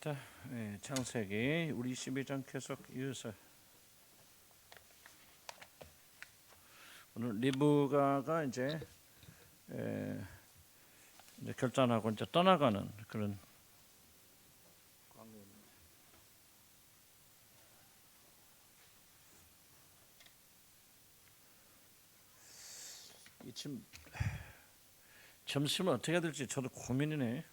봅시다. 창세기 우리 12장 계속 이어서 오늘 리브가가 이제 결단하고 이제 떠나가는 그런 지금 점심은 어떻게 해야 될지 저도 고민이네.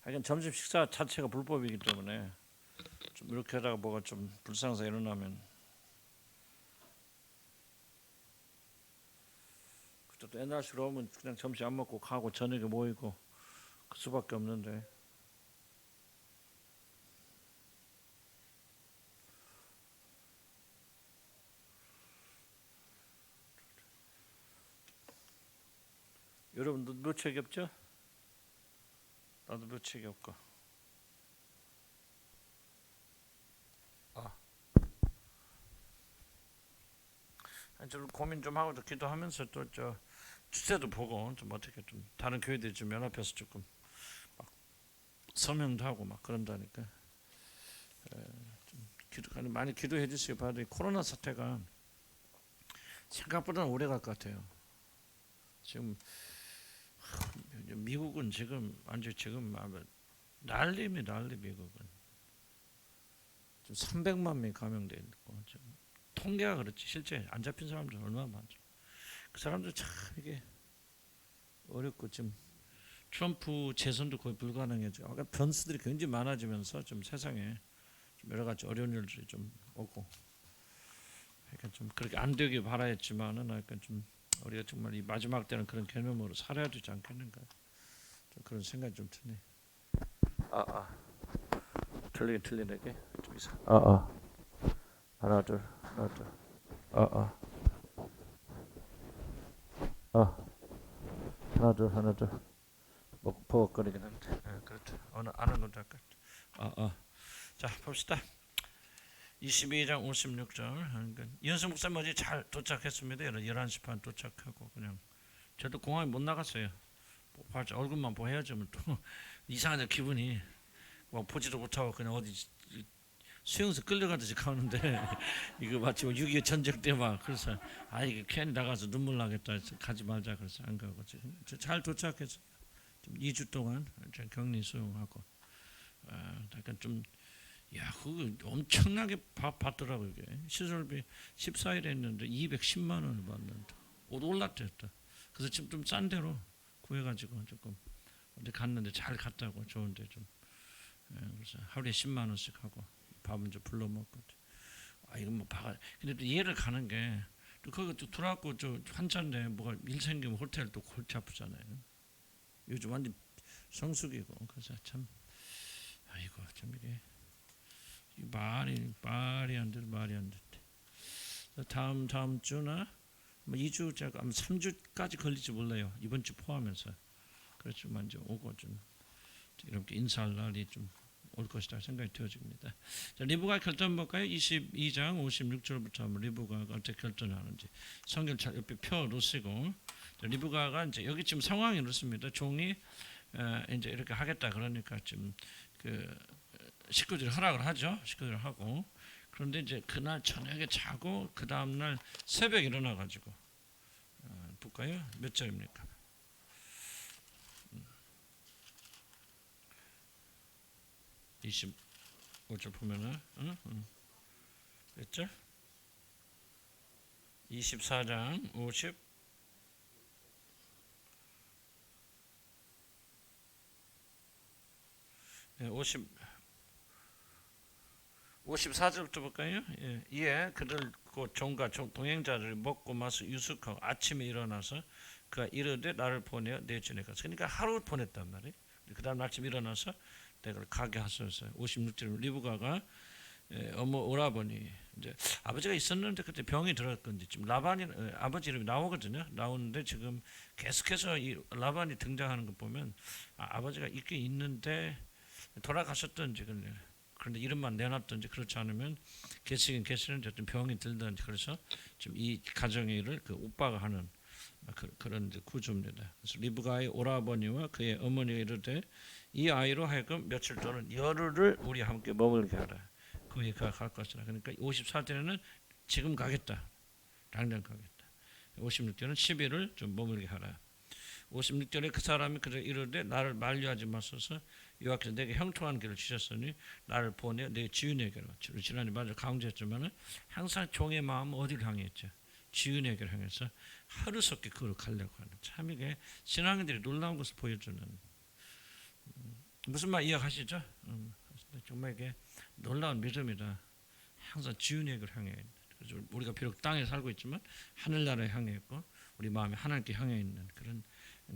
하여간 점심 식사 자체가 불법이기 때문에 좀 이렇게 하다가 뭐가 좀 불상사 일어나면 그때도 옛날식으로 하면 그냥 점심 안 먹고 가고 저녁에 모이고 그 수밖에 없는데 여러분도 묘책이 없죠? 나도 묘책이 없고 좀 고민 좀 하고 기도하면서 또 저 주제도 보고 좀 어떻게 좀 다른 교회들이 좀 연합해서 조금 막 서명도 하고 막 그런다니까 좀 많이 기도해 주시기 바랍니다. 코로나 사태가 생각보다는 오래 갈 것 같아요. 지금 미국은 지금 완전 지금 난리 미국은 지금 300만 명이 감염돼 있고 지금 통계가 그렇지 실제 안 잡힌 사람들 얼마나 많죠. 그 사람들 참 이게 어렵고 지금 트럼프 재선도 거의 불가능해져. 그러니까 변수들이 굉장히 많아지면서 좀 세상에 좀 여러 가지 어려운 일들이 좀 오고. 그러니까 좀 그렇게 안 되길 바라였지만은 약간 좀 우리가 정말 이 마지막 때는 그런 개념으로 살아야 되지 않겠는가. 좀 그런 생각이 좀 드네. 틀리네 게 좀 이상. 하나 둘. 하나 둘. 뭐 버벅거리긴 한데. 그렇죠. 어느 아는 노래 할까? 자 봅시다. 22장 56절. 그러니까 이현수 목사님 어제 잘 도착했습니다. 11시 반 도착하고 그냥 저도 공항에 못 나갔어요. 얼굴만 보고 헤어지면 또 이상하죠 기분이. 막 보지도 못하고 그냥 어디 수용소 끌려가듯이 가는데 이거 마치 6.25 전쟁 때 막 그래서 이게 괜히 나가서 눈물 나겠다 해서 가지 말자 그래서 안 가고 지금 잘 도착해서 좀 2주 동안 격리 수용하고 약간 좀 그거 엄청나게 받더라고요. 이게 시설비 14일에 했는데 210만 원을 받는다. 옷 올랐댔다. 그래서 지금 좀 싼 데로 구해가지고 조금 어디 갔는데 잘 갔다고 좋은데 좀 그래서 하루에 10만 원씩 하고 밥은 좀 불러 먹고 이거 뭐 근데 또 이해를 가는 게 또 거기 또 들어왔고 저 환자인데 뭐가 일 생기면 호텔 또 골치 아프잖아요. 요즘 완전 성수기고 그래서 참 참 이게 말이 안 돼. 다음 주나 뭐 2주짜리 아마 3주까지 걸릴지 몰라요. 이번 주 포함해서. 그렇죠. 먼저 오고 좀 이렇게 인사할 날이 좀 올 것이다 생각이 되어집니다. 자, 리브가 결단 볼까요? 22장 56절부터 한번 리브가가 어떻게 결단하는지 성경 잘 옆에 펴 놓으시고 리브가가 이제 여기 지금 상황이 이렇습니다. 종이 이제 이렇게 하겠다 그러니까 지금 그 식구들이 허락을 하죠. 식구들이 하고 그런데 이제 그날 저녁에 자고 그 다음 날 새벽에 일어나 가지고 볼까요? 몇 절입니까? 25절 보면은 몇 절? 24장 54절부터 볼까요? 이에 그들 곧 종과 동행자를 먹고 마서 유숙하고 아침에 일어나서 그가 이르되 나를 보내어 내 전에 가서 그러니까 하루 보냈단 말이에요. 그 다음 아침 일어나서 내가 가게 하소서. 56절 리브가가 오라버니 이제 아버지가 있었는데 그때 병이 들었건지 지금 라반이 아버지 이름이 나오거든요. 나오는데 지금 계속해서 이 라반이 등장하는 거 보면 아버지가 있긴 있는데 돌아가셨던지 그런데 이름만 내놨던지 그렇지 않으면 계시는데 어떤 병이 들든지 그래서 지금 이 가정의 일을 그 오빠가 하는 그런 이제 구조입니다. 그래서 리브가의 오라버니와 그의 어머니가 이르되 이 아이로 하여금 며칠 또는 열흘을 우리 함께 머물게 하라. 그 후에 그가 갈 것이라. 그러니까 54절에는 지금 가겠다. 당장 가겠다. 56절은 10일을 좀 머물게 하라. 56절에 그 사람이 그를 이르되 나를 만류하지 마소서 여호와께서 내게 형통한 길을 주셨으니 나를 보내 내 주인에게로. 지난해 맞아 강조했지만은 항상 종의 마음은 어디를 향했죠? 주인에게로 향해서 하루속히 그걸 가려고 하는, 참 이게 신앙인들이 놀라운 것을 보여주는, 무슨 말 이해하시죠? 정말 이게 놀라운 믿음이다. 항상 주인에게로 향해. 그래서 우리가 비록 땅에 살고 있지만 하늘나라에 향해 있고 우리 마음이 하나님께 향해 있는 그런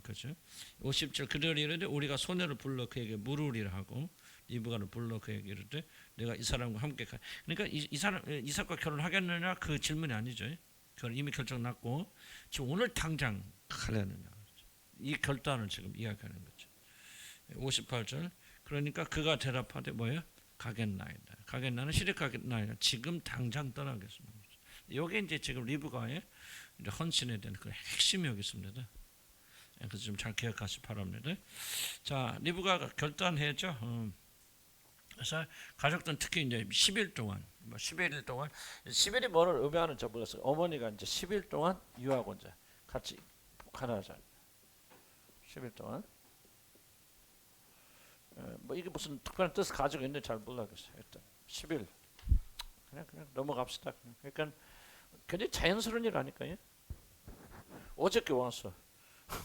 거죠. 50절 그들이 이르되 우리가 소녀를 불러 그에게 물으리라 하고 리브가를 불러 그에게 이르되 내가 이 사람과 함께 가. 그러니까 이 사람 이삭과 결혼하겠느냐 그 질문이 아니죠. 그건 이미 결정 났고 지금 오늘 당장 가려느냐, 이 결단을 지금 이야기하는 거죠. 58절 그러니까 그가 대답하되 뭐예요? 가겠나이다. 가겠나는 시댁가겠나이다. 지금 당장 떠나겠습니다. 이게 이제 지금 리브가의 헌신에 대한 그 핵심이 여기 있습니다. 그래서 좀 잘 기억하시기 바랍니다. 자, 리브가가 결단했죠. 그래서 가족들은 특히 이제 10일 동안, 11일 동안, 10일이 뭐를 의미하는지 모르겠어요. 어머니가 이제 10일 동안 유하고 이제 같이 가나자. 10일 동안. 뭐 이게 무슨 특별한 뜻을 가지고 있는지 잘 모르겠어요. 일단 10일 그냥 넘어갑시다. 그러니까 굉장히 자연스러운 일 아닐까요? 어저께 와서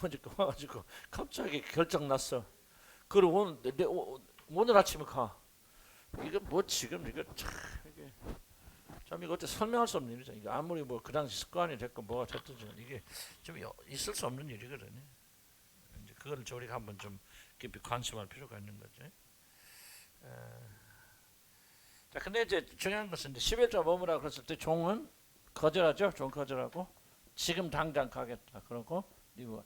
어저께 와가지고 갑자기 결정 났어. 그리고 오늘 아침에 가. 이거 뭐 지금 이거 참 이거 어떻게 설명할 수 없는 일이죠. 이게 아무리 뭐 그 당시 습관이 됐고 뭐가 됐든지 이게 좀 있을 수 없는 일이거든요. 이제 그걸 우리가 한번 좀 깊이 관심할 필요가 있는 거죠. 자, 근데 이제 중요한 것은 이제 10일째 머무라 그랬을 때 종은 거절하죠. 종 거절하고 지금 당장 가겠다. 그러고 리브가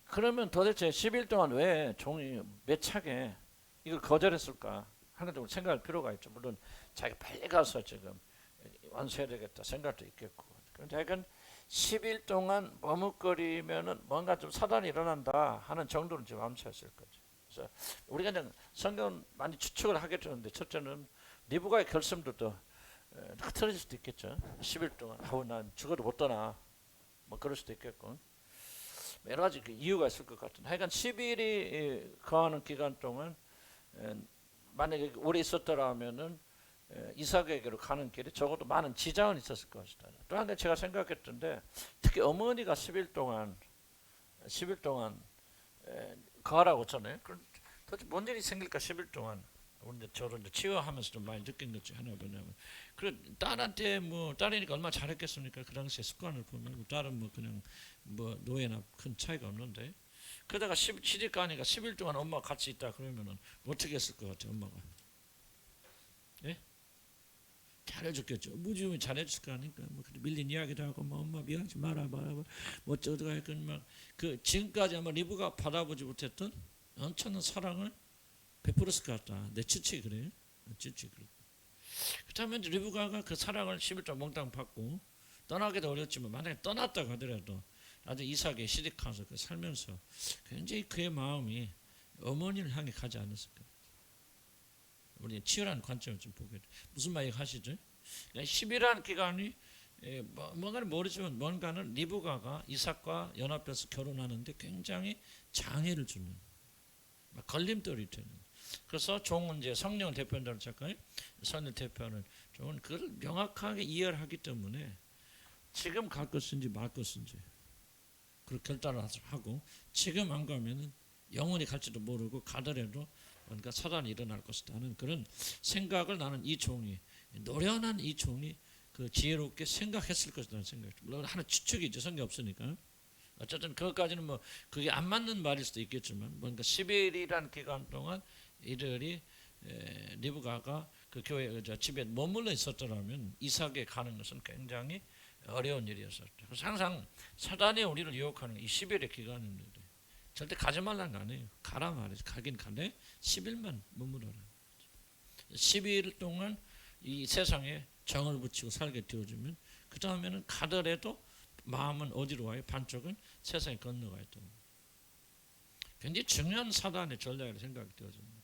그러면 도대체 10일 동안 왜 종이 몇 차게 이걸 거절했을까 하는 걸 생각할 필요가 있죠. 물론 자기가 빨리 가서 지금 완수해야 되겠다 생각도 있겠고. 그런데 하여간 10일 동안 머뭇거리면은 뭔가 좀 사단이 일어난다 하는 정도는 지금 암시했을 거죠. 그래서 우리가 그냥 성경 많이 추측을 하게 되는데 첫째는 리브가의 결심도 더 흐트러질 수도 있겠죠. 10일 동안 난 죽어도 못 떠나 뭐 그럴 수도 있겠고 여러 가지 이유가 있을 것 같은데 하여간 10일이 거하는 기간 동안 만약에 오래 있었더라면은 이삭에게로 가는 길에 적어도 많은 지장은 있었을 것이다. 또 한 가지 제가 생각했던데 특히 어머니가 10일 동안 거하라고 했잖아요. 그럼 도대체 뭔 일이 생길까 10일 동안. 우리 저를 치유하면서 좀 많이 느낀 것 중에 하나 뭐냐면 그래 딸한테 뭐 딸이니까 얼마나 잘했겠습니까? 그 당시에 습관을 보면 딸은 뭐 그냥 뭐 노예나 큰 차이가 없는데 그러다가 시집 가니까 10일 동안 엄마가 같이 있다 그러면은 어떻게 했을 것 같아요 엄마가? 예? 잘해줬겠죠. 무지하면 잘해줄 거 아니까 뭐 밀린 이야기도 하고 뭐 엄마 미안하지 마라 뭐 어쩌다가 했건 막그 지금까지 아마 리브가 받아보지 못했던 엄청난 사랑을 베풀었을 것 같다. 내 추측이 그래요. 추측이 그렇고. 그렇다면 리브가가 그 사랑을 10일 동안 몽땅 받고 떠나기도 어렵지만 만약에 떠났다고 하더라도 나중에 이삭의 시댁 가서 그 살면서 굉장히 그의 마음이 어머니를 향해 가지 않았을까. 우리 치열한 관점을 좀 보게 돼. 무슨 말 하시죠? 10일이라는 기간이 뭔가는 모르지만 뭔가는 리브가가 이삭과 연합해서 결혼하는데 굉장히 장애를 주는 걸림돌이 되는. 그래서 종은 이제 성령 대표한다고 할까요? 성령 대표는 종은 그걸 명확하게 이해를 하기 때문에 지금 갈 것인지 말 것인지 그 결단을 하고 지금 안 가면은 영원히 갈지도 모르고 가더라도 뭔가 사단이 일어날 것이라는 그런 생각을 나는 이 종이 노련한 이 종이 그 지혜롭게 생각했을 것이라는 생각이 물론 하나 추측이죠. 성경 없으니까. 어쨌든 그것까지는 뭐 그게 안 맞는 말일 수도 있겠지만 뭔가 10일이라는 기간 동안 이들이 리브가가 그 교회 집에 머물러 있었더라면 이삭에 가는 것은 굉장히 어려운 일이었었죠. 그래서 항상 사단이 우리를 유혹하는 이 10일의 기간입니다. 절대 가지 말라는 거 아니에요. 가라 말이죠. 가긴 가네 10일만 머무러라. 10일 동안 이 세상에 정을 붙이고 살게 되어주면 그 다음에는 가더라도 마음은 어디로 와요? 반쪽은 세상에 건너가 있다. 굉장히 중요한 사단의 전략이라고 생각이 되어집니다.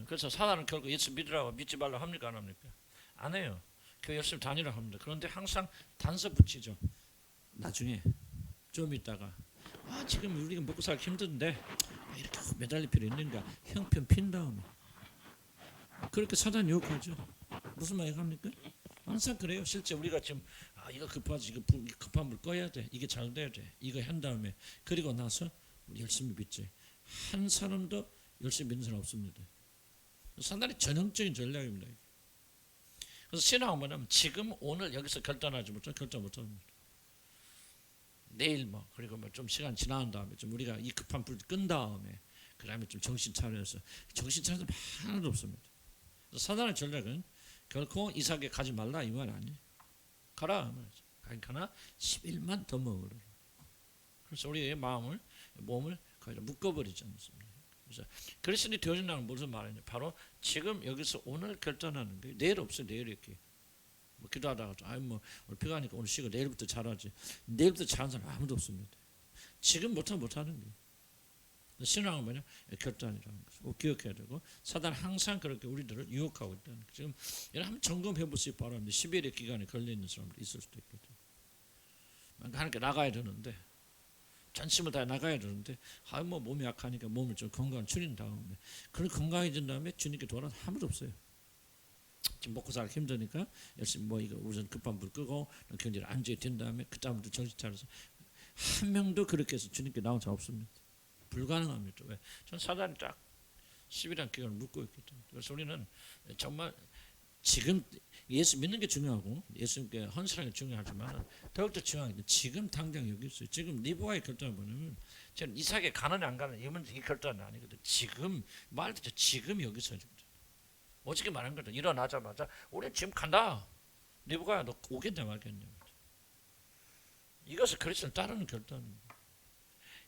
그래서 사단은 결국 예수 믿으라고 믿지 말라고 합니까? 안 합니까? 안 해요. 교회 열심히 다니라고 합니다. 그런데 항상 단서 붙이죠. 나중에 좀 있다가 지금 우리가 먹고 살기 힘든데 이렇게 매달릴 필요 있는가? 형편 핀 다음에 그렇게 사단이 유혹하죠. 무슨 말 합니까? 항상 그래요. 실제 우리가 지금 이거 급하지, 이거 급한 불 꺼야 돼, 이게 잘 돼야 돼, 이거 한 다음에 그리고 나서 우리 열심히 믿지. 한 사람도 열심히 믿는 사람 없습니다. 상당히 전형적인 전략입니다. 그래서 신앙은 뭐냐면 지금 오늘 여기서 결단하지 못하면 결단 못합니다. 내일 그리고 좀 시간 지난 다음에 좀 우리가 이 급한 불 끈 다음에 그 다음에 좀 정신 차려서 정신 차려서 하나도 없습니다. 사단의 전략은 결코 이삭에 가지 말라 이 말 아니에요. 가라 가나 11만 더 먹으라. 그래서 우리의 마음을 몸을 거의 묶어버리지 않습니다. 그래서 그리스도인이 되어진다는 무슨 말이냐? 바로 지금 여기서 오늘 결단하는 거예요. 내일 없어요. 내일 이렇게 기도하다가 오늘 비가 가니까 오늘 쉬고 내일부터 잘하지. 내일부터 잘하는 사람 아무도 없습니다. 지금 못하면 못하는 거예요. 신앙은 뭐냐? 결단이라는 것을 기억해야 되고 사단 항상 그렇게 우리들을 유혹하고 있다는 거. 지금 여러분 한번 점검해 보시기 바랍니다. 10일의 기간에 걸려 있는 사람들 있을 수도 있거든요. 하나님께 나가야 되는데 전심을 다 나가야 되는데 몸이 약하니까 몸을 좀 건강 줄인 다음에 그런 건강해진 다음에 주님께 돌아서 아무도 없어요. 지금 먹고 살기 힘드니까 열심히 이거 우선 급한 불 끄고 경제를 안정이 된 다음에 그 다음부터 정신 차려서 한 명도 그렇게 해서 주님께 나온 자 없습니다. 불가능합니다. 왜? 전 사단이 딱 10일이라는 기간을 묶고 있기 때문에. 그래서 우리는 정말 지금 예수 믿는 게 중요하고 예수님께 헌신하는 게 중요하지만 더욱더 중요한 게 지금 당장 여기 있어요. 지금 리브와의 결단을 보면 저는 이삭에 가느냐 안 가느냐 이 결단은 아니거든. 지금 말 듣죠. 지금 여기서 어저께 말한 거죠. 일어나자마자 우리 지금 간다. 리브가야 너 오겠냐 말겠냐. 이것을 그리스도를 따르는 결단입니다.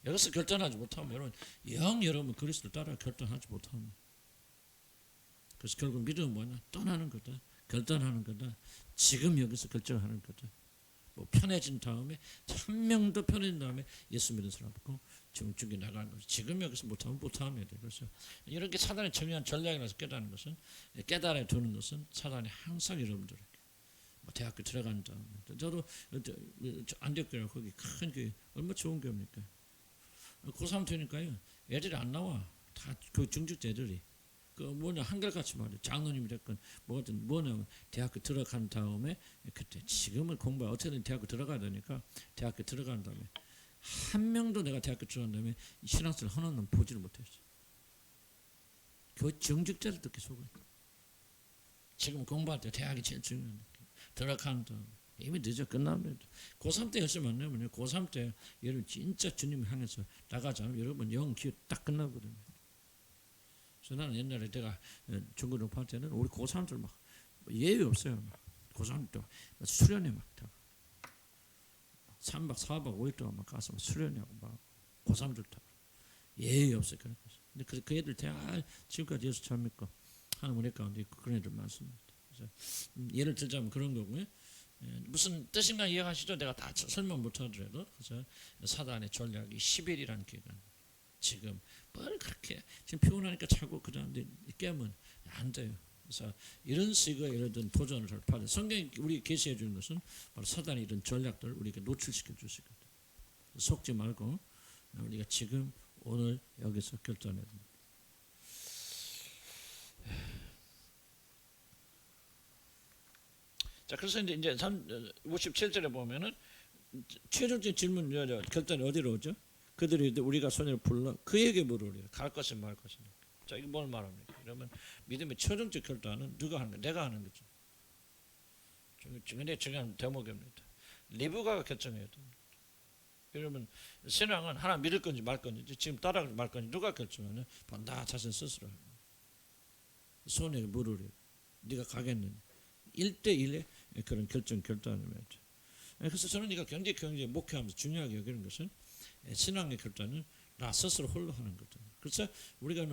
여기서 결단하지 못하면 여러분 그리스도를 따라 결단하지 못합니다. 그래서 결국 믿음은 뭐냐? 떠나는 거다. 결단하는 거다. 지금 여기서 결정하는 거다. 편해진 다음에 한 명도 편해진 다음에 예수 믿는 사람 없고 중중에 나가는 거죠. 지금 여기서 못하면 못하면 돼. 그래서 이런 게 사단의 중요한 전략이라서 깨달은 것은 깨달아 두는 것은 사단이 항상 여러분들에게 대학교 들어간 다음에 저도 안디옥교회 거기 큰 교회 얼마나 좋은 교회입니까? 고3 되니까요 애들이 안 나와. 다 그 중직자 애들이 한결같이 말이에요. 장로님이 됐건 뭐냐면 대학교 들어간 다음에 그때 지금은 공부 어쨌든 대학교 들어가야 되니까 대학교 들어간 다음에 한 명도 내가 대학교 들어간 다음에 신앙생활 하는 놈 보지를 못했어요. 그 정직자를 듣기 속아요. 지금 공부할 때 대학이 제일 중요하니까 들어간 다음에 이미 늦어 끝납니다. 고3 때 열심히 안 내면 고3 때 여러분 진짜 주님을 향해서 나가자면 여러분 영 기회 딱 끝나거든요. 그래서 나는 옛날에 내가 중고등학교 때는 우리 고3들 막 예외 없어요. 고3 때 수련회 막 3박 4박 5일 동안 막 가서 수련회하고 막 고3들 다 예외 없어요. 근데 그 애들 다 지금까지 예수 잘 믿고 하는 은혜 가운데 있고 그런 애들 많습니다. 그래서 예를 들자면 그런 거고요. 무슨 뜻인가 이해하시죠? 내가 다 설명 못하더라도 그래서 사단의 전략이 10일이라는 기간. 지금 뭘 그렇게 지금 피곤하니까 자고 그다음에 깨면 안 돼요. 그래서 이런 식의 예를 든 도전을 할 파는 성경이 우리 계시해 주는 것은 바로 사단의 이런 전략들을 우리에게 노출시켜 주시거든. 속지 말고 우리가 지금 오늘 여기서 결단해야 됩니다. 자, 그래서 이제 57절에 보면은 최종적인 질문 결단이 어디로 오죠? 그들이 우리가 손을 불러 그에게 물으리라. 갈 것은 말 것이냐. 자, 이거 뭘 말합니까? 그러면 믿음의 최종적 결단은 누가 하는 거야? 내가 하는 거죠. 굉장히 중요한 대목입니다. 리브가가 결정해야 됩니다. 여러분 신앙은 하나 믿을 건지 말 건지 지금 따라갈 말 건지 누가 결정하냐? 바로 나 자신 스스로 합니다. 손에 물으리라. 네가 가겠느냐? 1대1의 그런 결단입니다. 그래서 저는 이거 경제 목회하면서 중요하게 여기는 것은 신앙의 결단은 나 스스로 홀로 하는 거죠. 그래서 우리는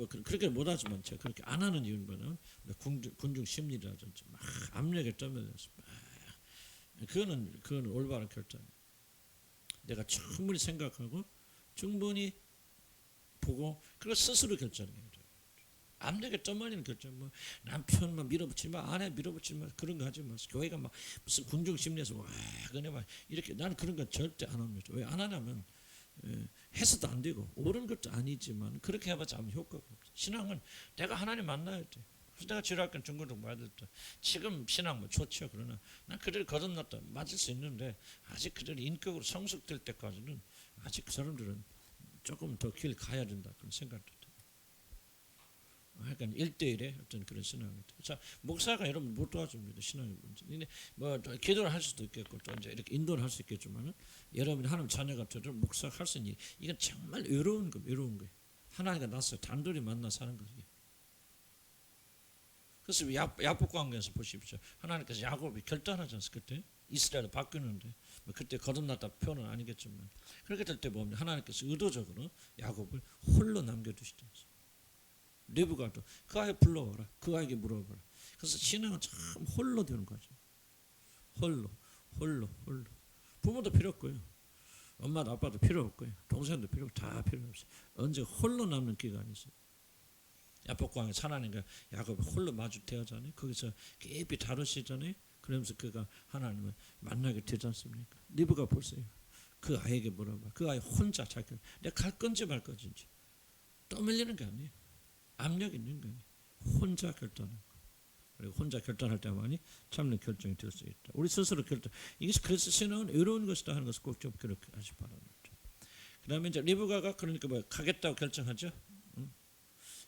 그렇게 못하지만 제가 그렇게 안 하는 이유는 뭐냐면 군중 심리라든지 막 압력에 떠밀려서 그거는 올바른 결정이에요. 내가 충분히 생각하고 충분히 보고 그걸 스스로 결정해야 돼요. 암내게 떠말리는 결정, 뭐 남편만 밀어붙이지 마, 아내 밀어붙이지 마, 그런 거 하지 마세요. 교회가 막 무슨 군중 심리에서 와 그네 봐 이렇게 나는 그런 건 절대 안 합니다. 왜 안 하냐면 해서도 안 되고 옳은 것도 아니지만 그렇게 해봤자 아무 효과가 없어. 신앙은 내가 하나님 만나야 돼. 그래서 내가 지랄 건 중고등 받을 때 지금 신앙 뭐 좋죠. 그러나 난 그들 거듭났다 맞을 수 있는데 아직 그들 인격으로 성숙될 때까지는 아직 그 사람들은 조금 더 길 가야 된다 그런 생각도 들어요. 약간 1대1의 어떤 그런 신앙이. 자, 목사가 여러분 못 도와줍니다. 신앙의 문제. 근데 뭐 기도를 할 수도 있겠고 또 이제 이렇게 인도를 할 수 있겠지만은 여러분이 하나님 자녀가 되도록 목사가 할 수 있는 일, 이건 정말 외로운 거예요. 하나님과 나서 단둘이 만나 사는 거지. 그래서 야곱 관계에서 보십시오. 하나님께서 야곱이 결단하지 않습니까? 그때 이스라엘을 바뀌는데 뭐 그때 거듭났다 표현은 아니겠지만 그렇게 될 때 보면 하나님께서 의도적으로 야곱을 홀로 남겨두시지 않습니까? 리브가도 그 아이 불러와라. 그 아이에게 물어봐라. 그래서 신앙은 참 홀로 되는 거죠. 홀로. 부모도 필요 없고요. 엄마도 아빠도 필요 없고요. 동생도 필요 없고 다 필요 없어요. 언제 홀로 남는 기간이 있어요. 야복강에 하나님과 야곱이 홀로 마주대하잖아요. 거기서 깊이 다루시잖아요. 그러면서 그가 하나님을 만나게 되지 않습니까? 리브가 보세요. 그 아이에게 물어봐. 그 아이 혼자 자기 내가 갈 건지 말 건지 떠밀리는 게 아니에요. 압력이 있는 거예요. 혼자 결단하고 그리고 혼자 결단할 때만이 참는 결정이 될 수 있다. 우리 스스로 결정. 이게 그래서 신앙은 어려운 것이다 하는 것을 꼭 좀 그렇게 하시 바랍니다. 그다음에 이제 리브가가 그러니까 뭐 가겠다고 결정하죠.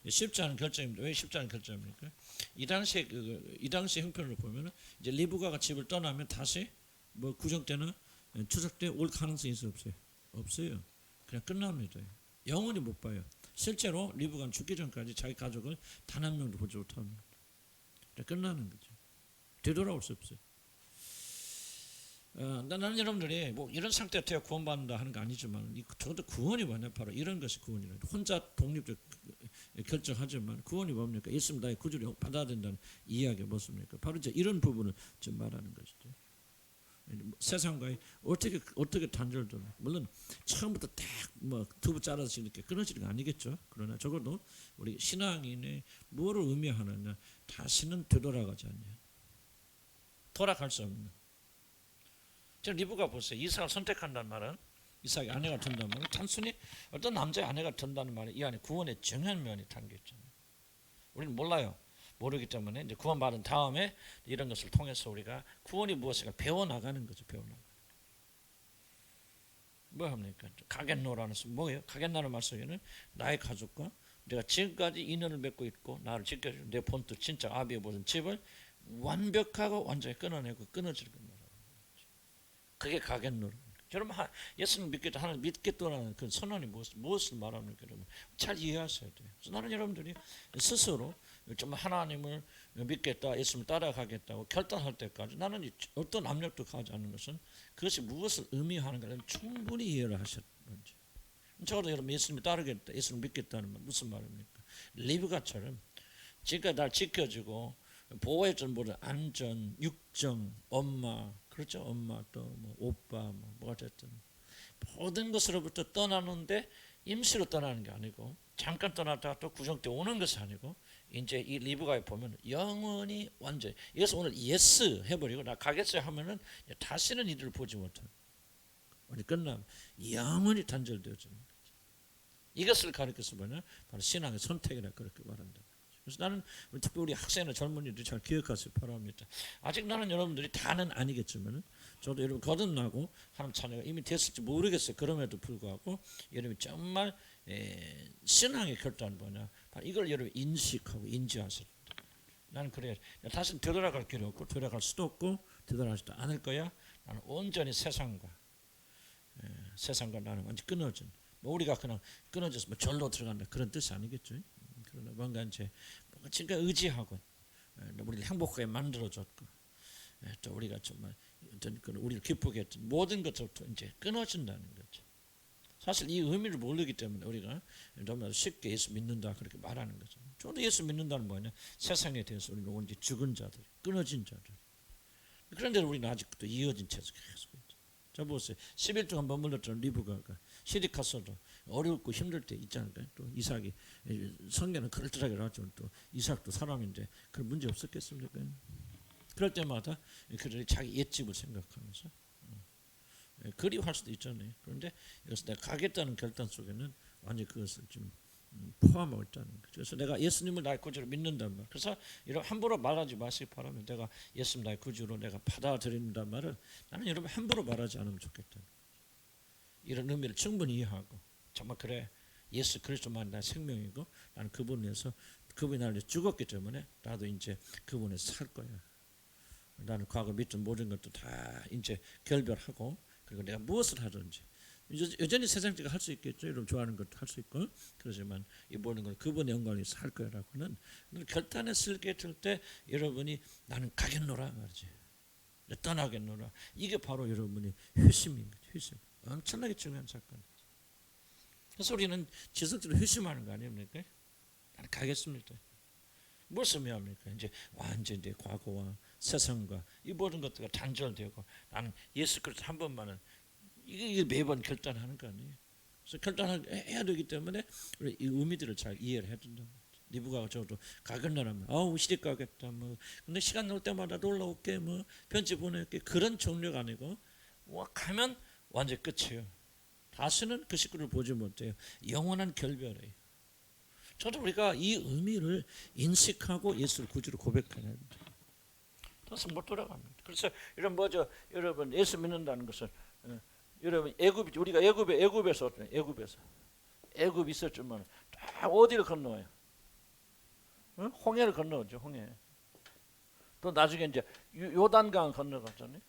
쉽지 않은 결정입니다. 왜 쉽지 않은 결정입니까? 이 당시 형편으로 보면은 이제 리브가가 집을 떠나면 다시 뭐 구정 때나 추석 때 올 가능성이 있어 없어요? 없어요. 그냥 끝납니다. 영원히 못 봐요. 실제로 리브가는 죽기 전까지 자기 가족을 단 한 명도 보지 못합니다. 끝나는 거죠. 되돌아올 수 없어요. 나는 여러분들이 뭐 이런 상태가 되어 구원받는다 하는 거 아니지만 저도 구원이 뭐냐 바로 이런 것이 구원이라. 혼자 독립적 결정하지만 구원이 뭡니까? 예수님 나의 구주를 받아야 된다는 이야기가 무엇입니까? 바로 이제 이런 부분을 좀 말하는 것이죠. 세상과의 어떻게 단절되나. 물론 처음부터 딱 뭐 두부 짜라서 이렇게 끊어지는 거 아니겠죠. 그러나 적어도 우리 신앙인의 뭐를 의미하느냐. 다시는 되돌아가지 않냐. 돌아갈 수 없는. 저 리브가 보세요. 이삭을 선택한다는 말은 이삭이 아내가 된다는 말은 단순히 어떤 남자의 아내가 된다는 말이 이 안에 구원의 정현면이 담겨 있잖아요. 우리는 몰라요. 모르기 때문에 이제 구원받은 다음에 이런 것을 통해서 우리가 구원이 무엇인가 배워나가는 거죠. 배워나가는. 뭐 합니까? 가겐노라는 뭐예요? 가겐노라는 말 속에는 나의 가족과 내가 지금까지 인연을 맺고 있고 나를 지켜주는 내 본뜻 진짜 아비의 모든 집을 완벽하고 완전히 끊어내고 끊어지는 겁니다. 그게 가겐노라. 여러분 예수님 믿겠다 하나님 믿겠다는 그 선언이 무엇을 말합니까? 여러분 잘 이해하셔야 돼요. 그래서 나는 여러분들이 스스로 좀 하나님을 믿겠다, 예수님을 따라가겠다고 결단할 때까지 나는 어떤 압력도 가지 않는 것은 그것이 무엇을 의미하는가를 충분히 이해를 하셔야 먼저. 저도 여러분 예수님을 따르겠다, 예수님을 믿겠다는 말 무슨 말입니까? 리브가처럼 지금까지 날 지켜주고 보호해준 모든 안전, 육정, 엄마, 그렇죠? 엄마 또 뭐 오빠 뭐 어쨌든 모든 것으로부터 떠나는데 임시로 떠나는 게 아니고 잠깐 떠났다가 또 구정 때 오는 것이 아니고 이제 이 리브가에 보면 영원히 완전히 여기서 오늘 예스 해버리고 나 가겠어요 하면은 다시는 이들을 보지 못해요. 오늘 끝나면 영원히 단절되어지는 거죠. 이것을 가르쳐서 뭐냐? 바로 신앙의 선택이라 그렇게 말한다. 그래서 나는 특별히 우리 학생이나 젊은이들이 잘 기억하시기 바랍니다. 아직 나는 여러분들이 다는 아니겠지만 저도 여러분 거듭나고 하나님 자녀가 이미 됐을지 모르겠어요. 그럼에도 불구하고 여러분이 정말 신앙의 결단은 뭐냐? 바로 이걸 여러분 인식하고 인지하셔야 된다. 나는 그래. 다시는 되돌아갈 길이 없고 되돌아갈 수도 없고 되돌아가지도 않을 거야. 나는 온전히 세상과 나는 완전 끊어진. 뭐 우리가 그냥 끊어져서 뭐 절로 들어간다 그런 뜻이 아니겠죠. 그러나 뭔가 이제 뭔가 지금 의지하고 우리를 행복하게 만들어줬고 또 우리가 정말 어떤 우리를 기쁘게 했던 모든 것부터 이제 끊어진다는 거죠. 사실 이 의미를 모르기 때문에 우리가 너무나 쉽게 예수 믿는다 그렇게 말하는 거죠. 저도 예수 믿는다는 뭐냐? 세상에 대해서 우리는 온전히 죽은 자들, 끊어진 자들. 그런데 우리는 아직도 이어진 채서 계속 있죠. 자 보세요. 10일 동안 머물렀던 리브가가 시리카서도 어렵고 힘들 때 있잖아요. 또 이삭이 성경은 그럴듯하게 나왔죠. 또 이삭도 사람인데 그런 문제 없었겠습니까? 그럴 때마다 그들이 자기 옛집을 생각하면서 그리워할 수도 있잖아요. 그런데 여기서 내가 가겠다는 결단 속에는 완전히 그것을 좀 포함하고 있다는 거죠. 그래서 내가 예수님을 나의 구주로 믿는단 말. 그래서 이런 함부로 말하지 마시기 바라면 내가 예수님 나의 구주로 내가 받아들인다는 말을 나는 여러분 함부로 말하지 않으면 좋겠다. 이런 의미를 충분히 이해하고 정말 그래 예수 그리스도만 나의 생명이고 나는 그분에서 그분이 나를 죽었기 때문에 나도 이제 그분에서 살 거야. 나는 과거 믿던 모든 것도 다 이제 결별하고 그리고 내가 무엇을 하든지 여전히 세상적으로 할 수 있겠죠. 여러분 좋아하는 것도 할 수 있고 그러지만 이 모든 걸 그분의 영광을 위해서 할 거라고는 결단했을 때 여러분이 나는 가겠노라 말이지. 떠나겠노라. 이게 바로 여러분이 회심인 거죠. 회심. 엄청나게 중요한 사건. 그래서 우리는 지속적으로 회심하는 거 아닙니까? 나는 가겠습니다. 무엇을 의미합니까? 이제 완전히 내 과거와 세상과 이 모든 것들과 단절되고 나는 예수 그리스도 한 번만은 이게 매번 결단하는 거 아니에요. 그래서 결단해야 되기 때문에 이 의미들을 잘 이해를 해야 된다. 리브가 저도 가겠나라면 시댁 가겠다 뭐 근데 시간 날 때마다 놀러 올게 뭐 편지 보낼게 그런 종류가 아니고 가면 완전 끝이에요. 다시는 그 식구를 보지 못해요. 영원한 결별이에요. 저도 우리가 이 의미를 인식하고 예수를 구주로 고백해야 합니다. 다시 못 돌아갑니다. 그래서 이런 여러분 예수 믿는다는 것은 여러분 우리가 애굽에서 애굽 있었지만 다 어디를 건너와요? 홍해를 건너오죠. 홍해. 또 나중에 이제 요단강 건너갔잖아요.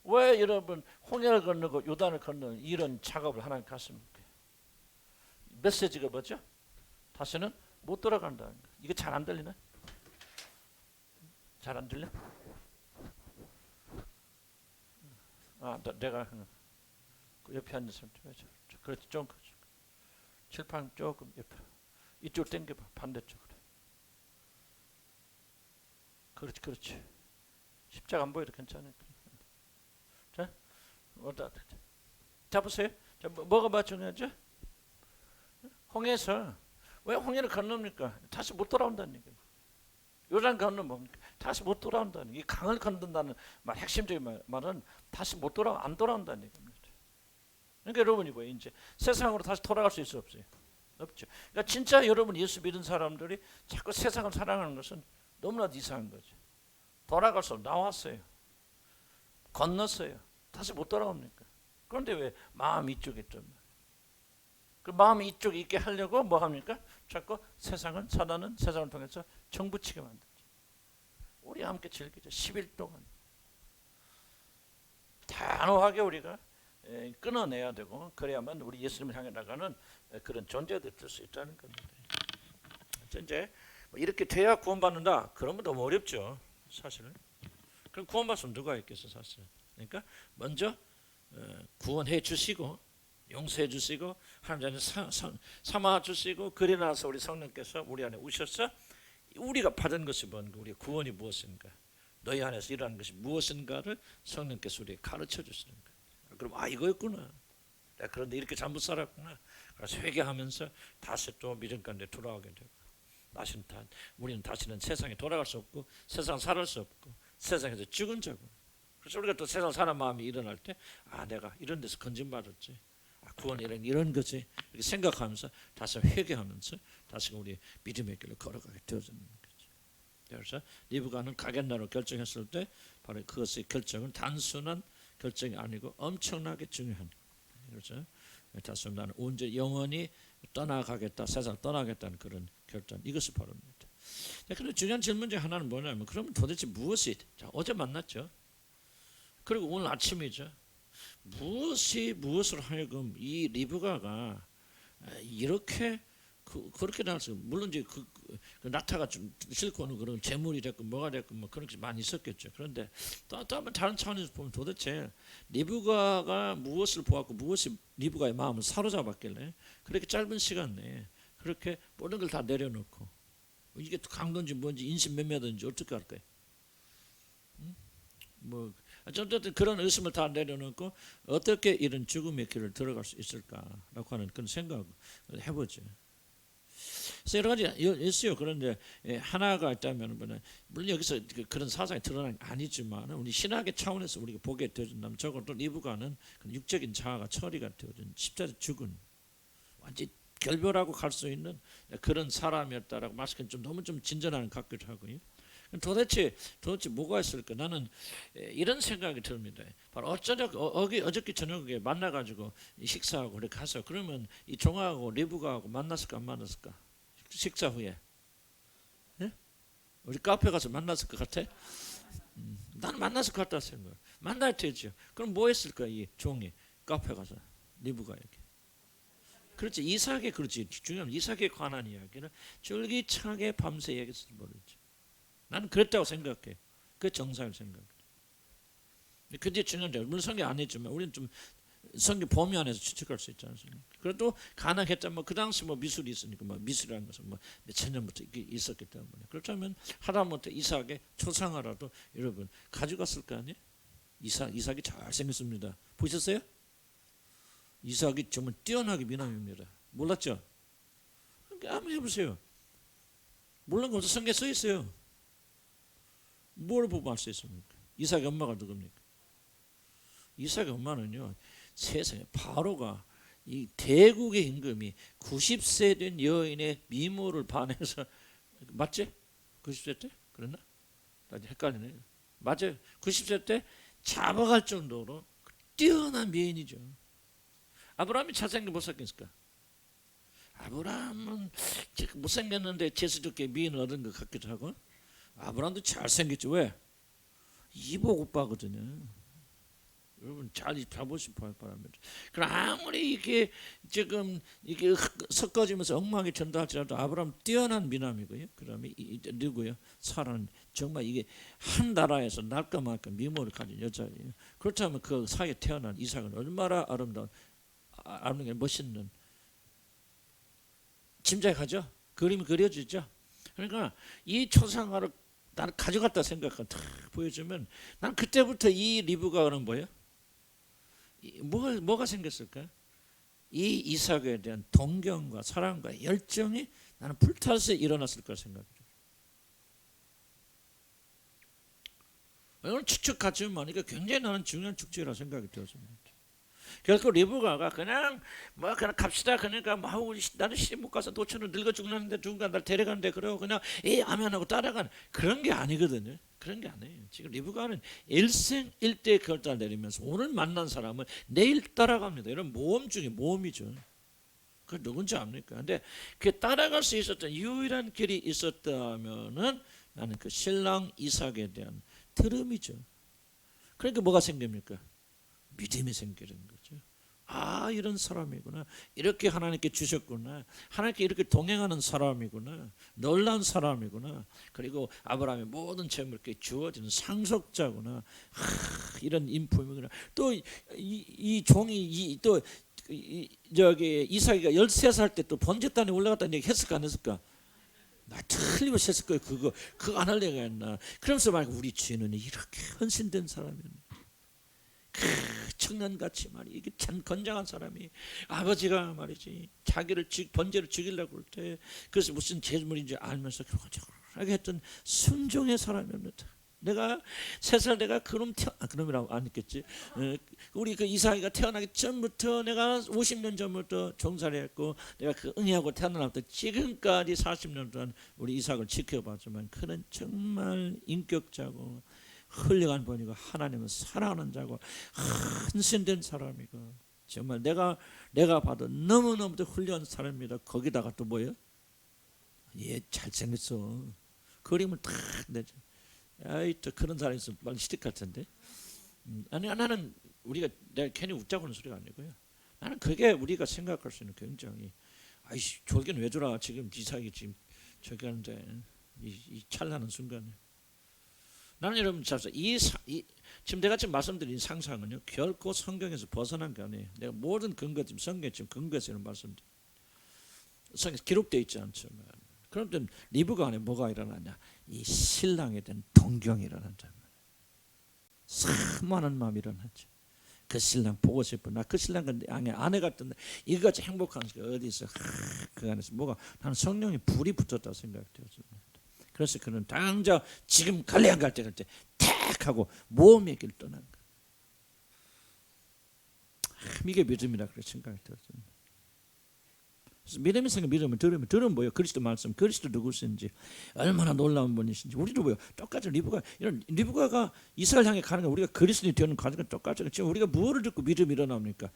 왜 여러분 홍해를 건너고 요단을 건너는 이런 작업을 하나님 하십니까? 메시지가 뭐죠? 다시는 못 돌아간다는 거. 이게 잘 안 들리나? 잘 안 들려? 내가 옆에 앉는 사람 좀 해줘. 그렇지 좀 칠판 조금 옆에 이쪽 당겨봐 반대쪽으로. 그렇지. 십자가 안 보여도 괜찮아요. 자, 잡으세요. 자, 뭐가 중요하죠? 홍해에서 왜 홍해를 건넙니까? 다시 못 돌아온다는 얘기예요. 요단 건너면 뭡니까? 다시 못 돌아온다는 이 강을 건넌다는 말 핵심적인 말은 다시 안 돌아온다는 얘기입니다. 그러니까 여러분이 뭐예요? 이제 세상으로 다시 돌아갈 수 있어 없어요? 없죠. 그러니까 진짜 여러분 예수 믿은 사람들이 자꾸 세상을 사랑하는 것은 너무나도 이상한 거죠. 돌아갈 수 나왔어요. 건넜어요. 다시 못 돌아옵니까? 그런데 왜 마음 이쪽에 있단 말이에요. 그 마음이 이쪽에 있게 하려고 뭐 합니까? 자꾸 사단은 세상을 통해서 정붙이게 만들죠. 우리 함께 즐기죠. 10일 동안 단호하게 우리가 끊어내야 되고 그래야만 우리 예수님을 향해 나가는 그런 존재가 될 수 있다는 겁니다. 이제 이렇게 돼야 구원받는다. 그러면 너무 어렵죠. 사실은. 그럼 구원받으면 누가 있겠어 사실. 그러니까 먼저 구원해 주시고 용서해 주시고 하나님 삼아 주시고 그리 나서 우리 성령께서 우리 안에 오셔서 우리가 받은 것이 뭔가 우리의 구원이 무엇인가 너희 안에서 일하는 것이 무엇인가를 성령께서 우리에게 가르쳐 주시는 거예요. 그럼 이거였구나. 그런데 이렇게 잘못 살았구나. 그래서 회개하면서 다시 또 믿음 가운데 돌아오게 되고 우리는 다시는 세상에 돌아갈 수 없고 세상 살을 수 없고 세상에서 죽은 자고 그래서 우리가 또 세상 사는 마음이 일어날 때 내가 이런 데서 건진받았지 구원이란 이런 거지 이렇게 생각하면서 다시 회개하면서 다시 우리 믿음의 길로 걸어가게 되어지는 거죠. 그래서 리브가는 가겠나로 결정했을 때 바로 그것의 결정은 단순한 결정이 아니고 엄청나게 중요한 그렇죠. 다시 나는 언제 영원히 떠나가겠다 세상 떠나겠다는 그런 결단 이것이 바로입니다. 그런데 중요한 질문 중 하나는 뭐냐면 그러면 도대체 무엇이 어제 만났죠. 그리고 오늘 아침이죠. 무엇을 하여금 이 리브가가 이렇게 그렇게 나왔어요. 물론 이제 그 나타가 좀 싫고는 그런 재물이 됐고 뭐가 됐고 뭐 그런 게 많이 있었겠죠. 그런데 또 한번 다른 차원에서 보면 도대체 리브가가 무엇을 보았고 무엇이 리브가의 마음을 사로잡았길래 그렇게 짧은 시간 내에 그렇게 모든 걸 다 내려놓고 이게 간 건지 뭔지 인신매매든지 어떻게 할까요? 뭐 어쨌든 그런 의심을 다 내려놓고 어떻게 이런 죽음의 길을 들어갈 수 있을까라고 하는 그런 생각을 해보죠. 그래서 여러 가지 있어요. 그런데 하나가 있다면 물론 여기서 그런 사상이 드러난 게 아니지만 우리 신학의 차원에서 우리가 보게 되어진다면 적어도 리브가는 육적인 자아가 처리가 되어진 십자가에 죽은 완전 결별하고 갈 수 있는 그런 사람이었다라고 말씀은 좀 너무 좀 진전하는 것 같기도 하고요. 도대체 뭐가 있을까? 나는 이런 생각이 듭니다. 바로 어저께 저녁에 만나가지고 식사하고 이렇게 가서 그러면 이 종하고 리브가하고 만났을까 안 만났을까? 식사 후에 예? 우리 카페 가서 만났을 것 같아? 나는 만났을 것 같다 생각. 만날 테죠. 그럼 뭐 했을까 이 종이 카페 가서 리브가에게. 그렇지 이삭에 그렇지 중요한 이삭에 관한 이야기를 줄기차게 밤새 얘기해서 모르지. 나는 그랬다고 생각해. 그 정상을 생각해. 그게 중요한데 물론 성경 안 했지만 우리는 좀 성경 범위 안에서 추측할 수 있지 않습니까? 그래도 가능했다면 뭐 그 당시 뭐 미술이 있으니까 뭐 미술이라는 것은 뭐 몇천 년부터 있었기 때문에 그렇다면 하다못해 이삭의 초상화라도 여러분 가져갔을 거 아니에요? 이삭이 잘생겼습니다. 보셨어요? 이삭이 정말 뛰어나게 미남입니다. 몰랐죠? 한번 해보세요. 몰란 거 없어. 성경에 써 있어요. 뭘 보고 알 수 있습니까? 이삭의 엄마가 누굽니까? 이삭의 엄마는요 세상에 바로가 이 대국의 임금이 90세 된 여인의 미모를 반해서 맞지? 90세 때? 그랬나? 나 헷갈리네. 맞아요. 90세 때 잡아갈 정도로 뛰어난 미인이죠. 아브라함이 잘생겨 못생겼을까? 아브라함은 못생겼는데 재수롭게 미인을 얻은 것 같기도 하고 아브라함도 잘생겼죠. 왜? 이복 오빠거든요. 여러분 잘 보시기 바랍니다. 그럼 아무리 이게 지금 이게 섞어지면서 엉망이 전다 할지라도 아브라함 뛰어난 미남이고요. 그다음에 누구요? 사라는 정말 이게 한 나라에서 날까 말까 미모를 가진 여자예요. 그렇다면 그 사이에 태어난 이삭은 얼마나 아름다운 멋있는 짐작하죠? 그림이 그려지죠? 그러니까 이 초상화를 나는 가져갔다 생각하고 탁 보여주면 난 그때부터 이 리브가는 뭐예요? 뭐가 생겼을까? 이 이삭에 대한 동경과 사랑과 열정이 나는 불타서 일어났을 거라 생각해요. 오늘 추측하지만 이게 굉장히 나는 중요한 축제라 생각이 되었습니다. 결국 리브가가 그냥 갑시다 그러니까 뭐 나는 시집 못 가서 노처럼 늙어 죽는데 누군가 날 데려가는데 그러고 그냥 아멘 하고 따라간 그런 게 아니거든요. 그런 게 아니에요. 지금 리브가는 일생일대 결단을 내리면서 오늘 만난 사람은 내일 따라갑니다. 이런 모험 중에 모험이죠. 그 누군지 압니까? 근데 그 따라갈 수 있었던 유일한 길이 있었다면은 나는 그 신랑 이삭에 대한 들음이죠. 그러니까 뭐가 생깁니까? 믿음이 생기는 거죠. 아 이런 사람이구나. 이렇게 하나님께 주셨구나. 하나님께 이렇게 동행하는 사람이구나. 놀라운 사람이구나. 그리고 아브라함의 모든 재물께 주어지는 상속자구나. 이런 인품이구나. 또 이 종이 또 저기 이삭이가 13살 때 또 번제단에 올라갔다는 얘기 했을까 안 했을까? 나 틀림없이 했을 거예요. 그거 안 하려고 했나. 그러면서 막 우리 주인은 이렇게 헌신된 사람이었나. 청년같이 이게 참 건장한 사람이 아버지가 말이지 자기를 번제를 죽이려고 할 때 그래서 무슨 제물인지 알면서 건장하게 했던 순종의 사람이었다. 내가 3살 내가 그놈이라고 안 했겠지. 우리 그 이삭이가 태어나기 전부터 내가 50년 전부터 종살이 했고 내가 그 응애하고 태어나부터 지금까지 40년 동안 우리 이삭을 지켜봤지만 그는 정말 인격자고 훌륭한 분이고 하나님은 사랑하는 자고 헌신된 사람이고 정말 내가 봐도 너무너무도 훌륭한 사람입니다. 거기다가 또 뭐예요? 잘생겼어. 그림을 탁 내죠. 아이 또 그런 사람이 있으면 빨리 시댁 갈 텐데. 아니 나는 내가 괜히 웃자고 하는 소리가 아니고요. 나는 그게 우리가 생각할 수 있는 굉장히 아이씨 졸기는 왜 저라 지금 이삭이 지금 저기 하는데 이 찬란한 순간에 나는 여러분 지금 내가 지금 말씀드린 상상은요 결코 성경에서 벗어난 게 아니에요. 내가 모든 근거 지금 성경 지금 근거에서 이런 말씀드려 성경에 기록되어 있지 않지만 그런데 리브가 안에 뭐가 일어나냐? 이 신랑에 대한 동경이 일어난다. 사모하는 마음이 일어나죠. 그 신랑 보고 싶어. 나 그 신랑 아내 같은데 이거같이 행복한 게 어디서 그 안에서 뭐가 나는 성령이 불이 붙었다 생각되었습니다. 그래서 그는 당장 지금 갈래 안 갈 때 탁 하고 모험의 길 떠난 거예요. 이게 믿음이라 그래 생각이 들었습니다. 그래서 믿음이 생겨 믿음을 들으면 뭐예요? 그리스도 말씀, 그리스도 누구신지 얼마나 놀라운 분이신지. 우리도 뭐예요? 똑같이 리브가가 이스라엘 향해 가는 거 우리가 그리스도인이 되는 과정은 똑같죠. 지금 우리가 무엇을 듣고 믿음이 일어납니까?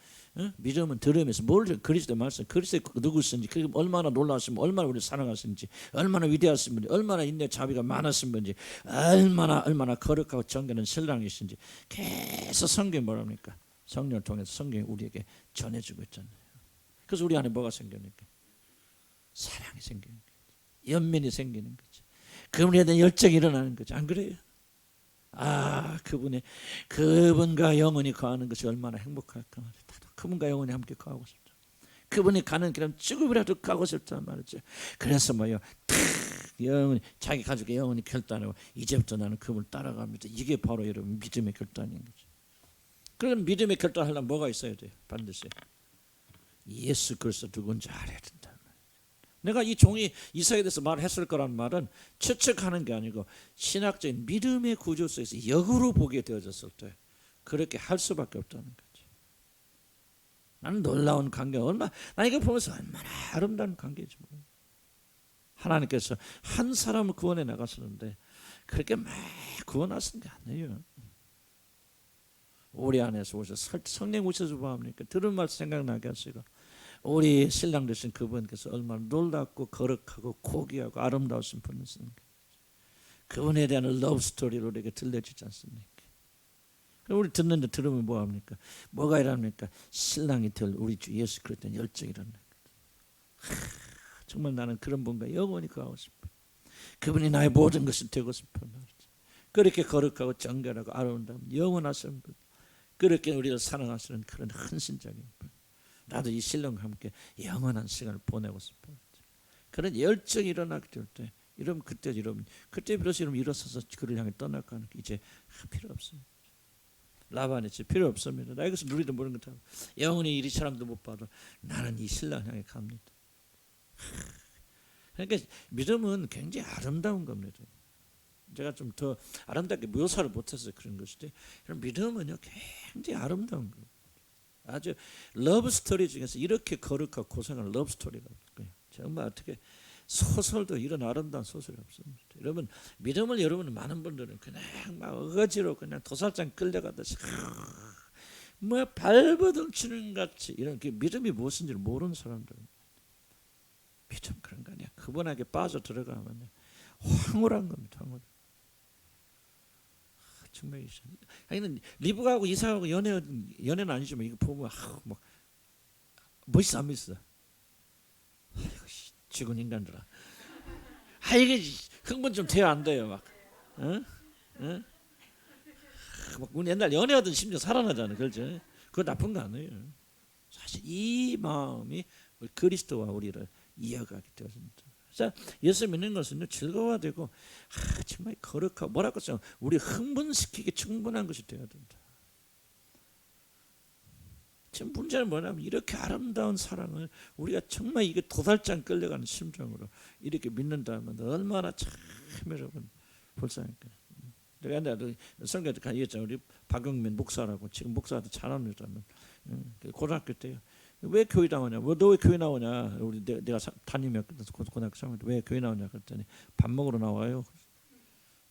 믿음은 들으면서 뭘 듣고 그리스도 말씀, 그리스도 누구신지, 그게 얼마나 놀라우신, 얼마나 우리를 사랑하신지, 얼마나 위대하신 분이, 얼마나 인내 자비가 많으신 분지, 얼마나 거룩하고 정결한 신랑이신지 계속 성경이 뭐랍니까? 성령을 통해서 성경이 우리에게 전해주고 있잖아요. 그래서 우리 안에 뭐가 생깁니까? 사랑이 생기는 거죠. 연민이 생기는 거죠. 그분에 대한 열정이 일어나는 거죠. 안 그래요? 그분과 영원히 거하는 것이 얼마나 행복할까 말이죠. 그분과 영원히 함께 거하고 싶다. 그분이 가는 길은 죽음이라도 가고 싶단 말이죠. 그래서 뭐요? 영원히 자기 가족의 영원히 결단하고 이제부터 나는 그분을 따라갑니다. 이게 바로 여러분 믿음의 결단인 거죠. 그런 믿음의 결단하려면 뭐가 있어야 돼요? 반드시 예수 그리스도 누군지 알아야 된다. 내가 이 종이 이사야에 대해서 말했을 거란 말은 추측하는 게 아니고 신학적인 믿음의 구조 속에서 역으로 보게 되어졌을 때 그렇게 할 수밖에 없다는 거지. 나는 놀라운 관계 나 이거 보면서 얼마나 아름다운 관계지 뭐. 하나님께서 한 사람을 구원해 나가시는데 그렇게 막 구원하신 게 아니에요. 우리 안에서 오셔서 성령 오셔서 뭐합니까? 들은 말씀 생각나게 하시고 우리 신랑 되신 그분께서 얼마나 놀랍고 거룩하고 고귀하고 아름다우신 분이십니까? 그분에 대한 러브 스토리로 우리에게 들려주지 않습니까? 우리 들으면 뭐합니까? 뭐가 일합니까? 신랑이 될 우리 주 예수 그리스도의 열정이 일어나는 거죠. 정말 나는 그런 분과 영원히 거하고 싶어. 그분이 나의 모든 것이 되고 싶어 말이죠. 그렇게 거룩하고 정결하고 아름다운 영원하신 분, 그렇게 우리를 사랑하시는 그런 헌신적인 분. 나도 이 신랑과 함께 영원한 시간을 보내고 싶어. 그런 열정이 일어나게 될 때, 이러면 그때 비로소 일어서서 그를 향해 떠날까 하는 게 이제 필요 없습니다. 라반이 이제 필요 없습니다. 나 이것을 누리도 모르는 것처럼 영원히 이리 사람도 못 봐도 나는 이 신랑 향해 갑니다. 그러니까 믿음은 굉장히 아름다운 겁니다. 제가 좀 더 아름답게 묘사를 못해서 그런 것이지, 믿음은요 굉장히 아름다운 거예요. 아주 러브 스토리 중에서 이렇게 거룩하고 고상한 러브 스토리가 없고요. 정말 어떻게 소설도 이런 아름다운 소설이 없습니다. 여러분 믿음을 여러분 많은 분들은 그냥 막 어거지로 그냥 도살장 끌려가듯이 뭐 발버둥 치는 같이 이런 그 믿음이 무엇인지를 모르는 사람들. 믿음 그런 거 아니야. 그분에게 빠져 들어가면 황홀한 겁니다. 황홀. 정말 아니 리브가하고 이삭하고 연애는 아니지만 이거 보면 막 멋있어 안 멋있어? 아이고 죽은 인간들아. 이게 흥분 좀 돼야 안 돼요 막. 막 우리 옛날 연애하던 심지어 살아나잖아, 그렇죠? 그거 나쁜 거 아니에요. 사실 이 마음이 우리 그리스도와 우리를 이어가게 되었습니다. 자, 예수 믿는 것은 즐거워야 되고 정말 거룩하고 뭐라고 써? 우리 흥분시키기 충분한 것이 되어야 된다. 지금 문제는 뭐냐면 이렇게 아름다운 사랑을 우리가 정말 이게 도살장 끌려가는 심정으로 이렇게 믿는다면 얼마나 참 여러분 불쌍할까요? 내가 옛날에 성경에 얘기했잖아요. 우리 박영민 목사라고 지금 목사한테 잘합니다. 고등학교 때요. 왜 교회 나오냐? 너 왜 교회 나오냐? 우리 내가 담임이었거든. 고등학교 3학년 때 왜 교회 나오냐 그랬더니 밥 먹으러 나와요.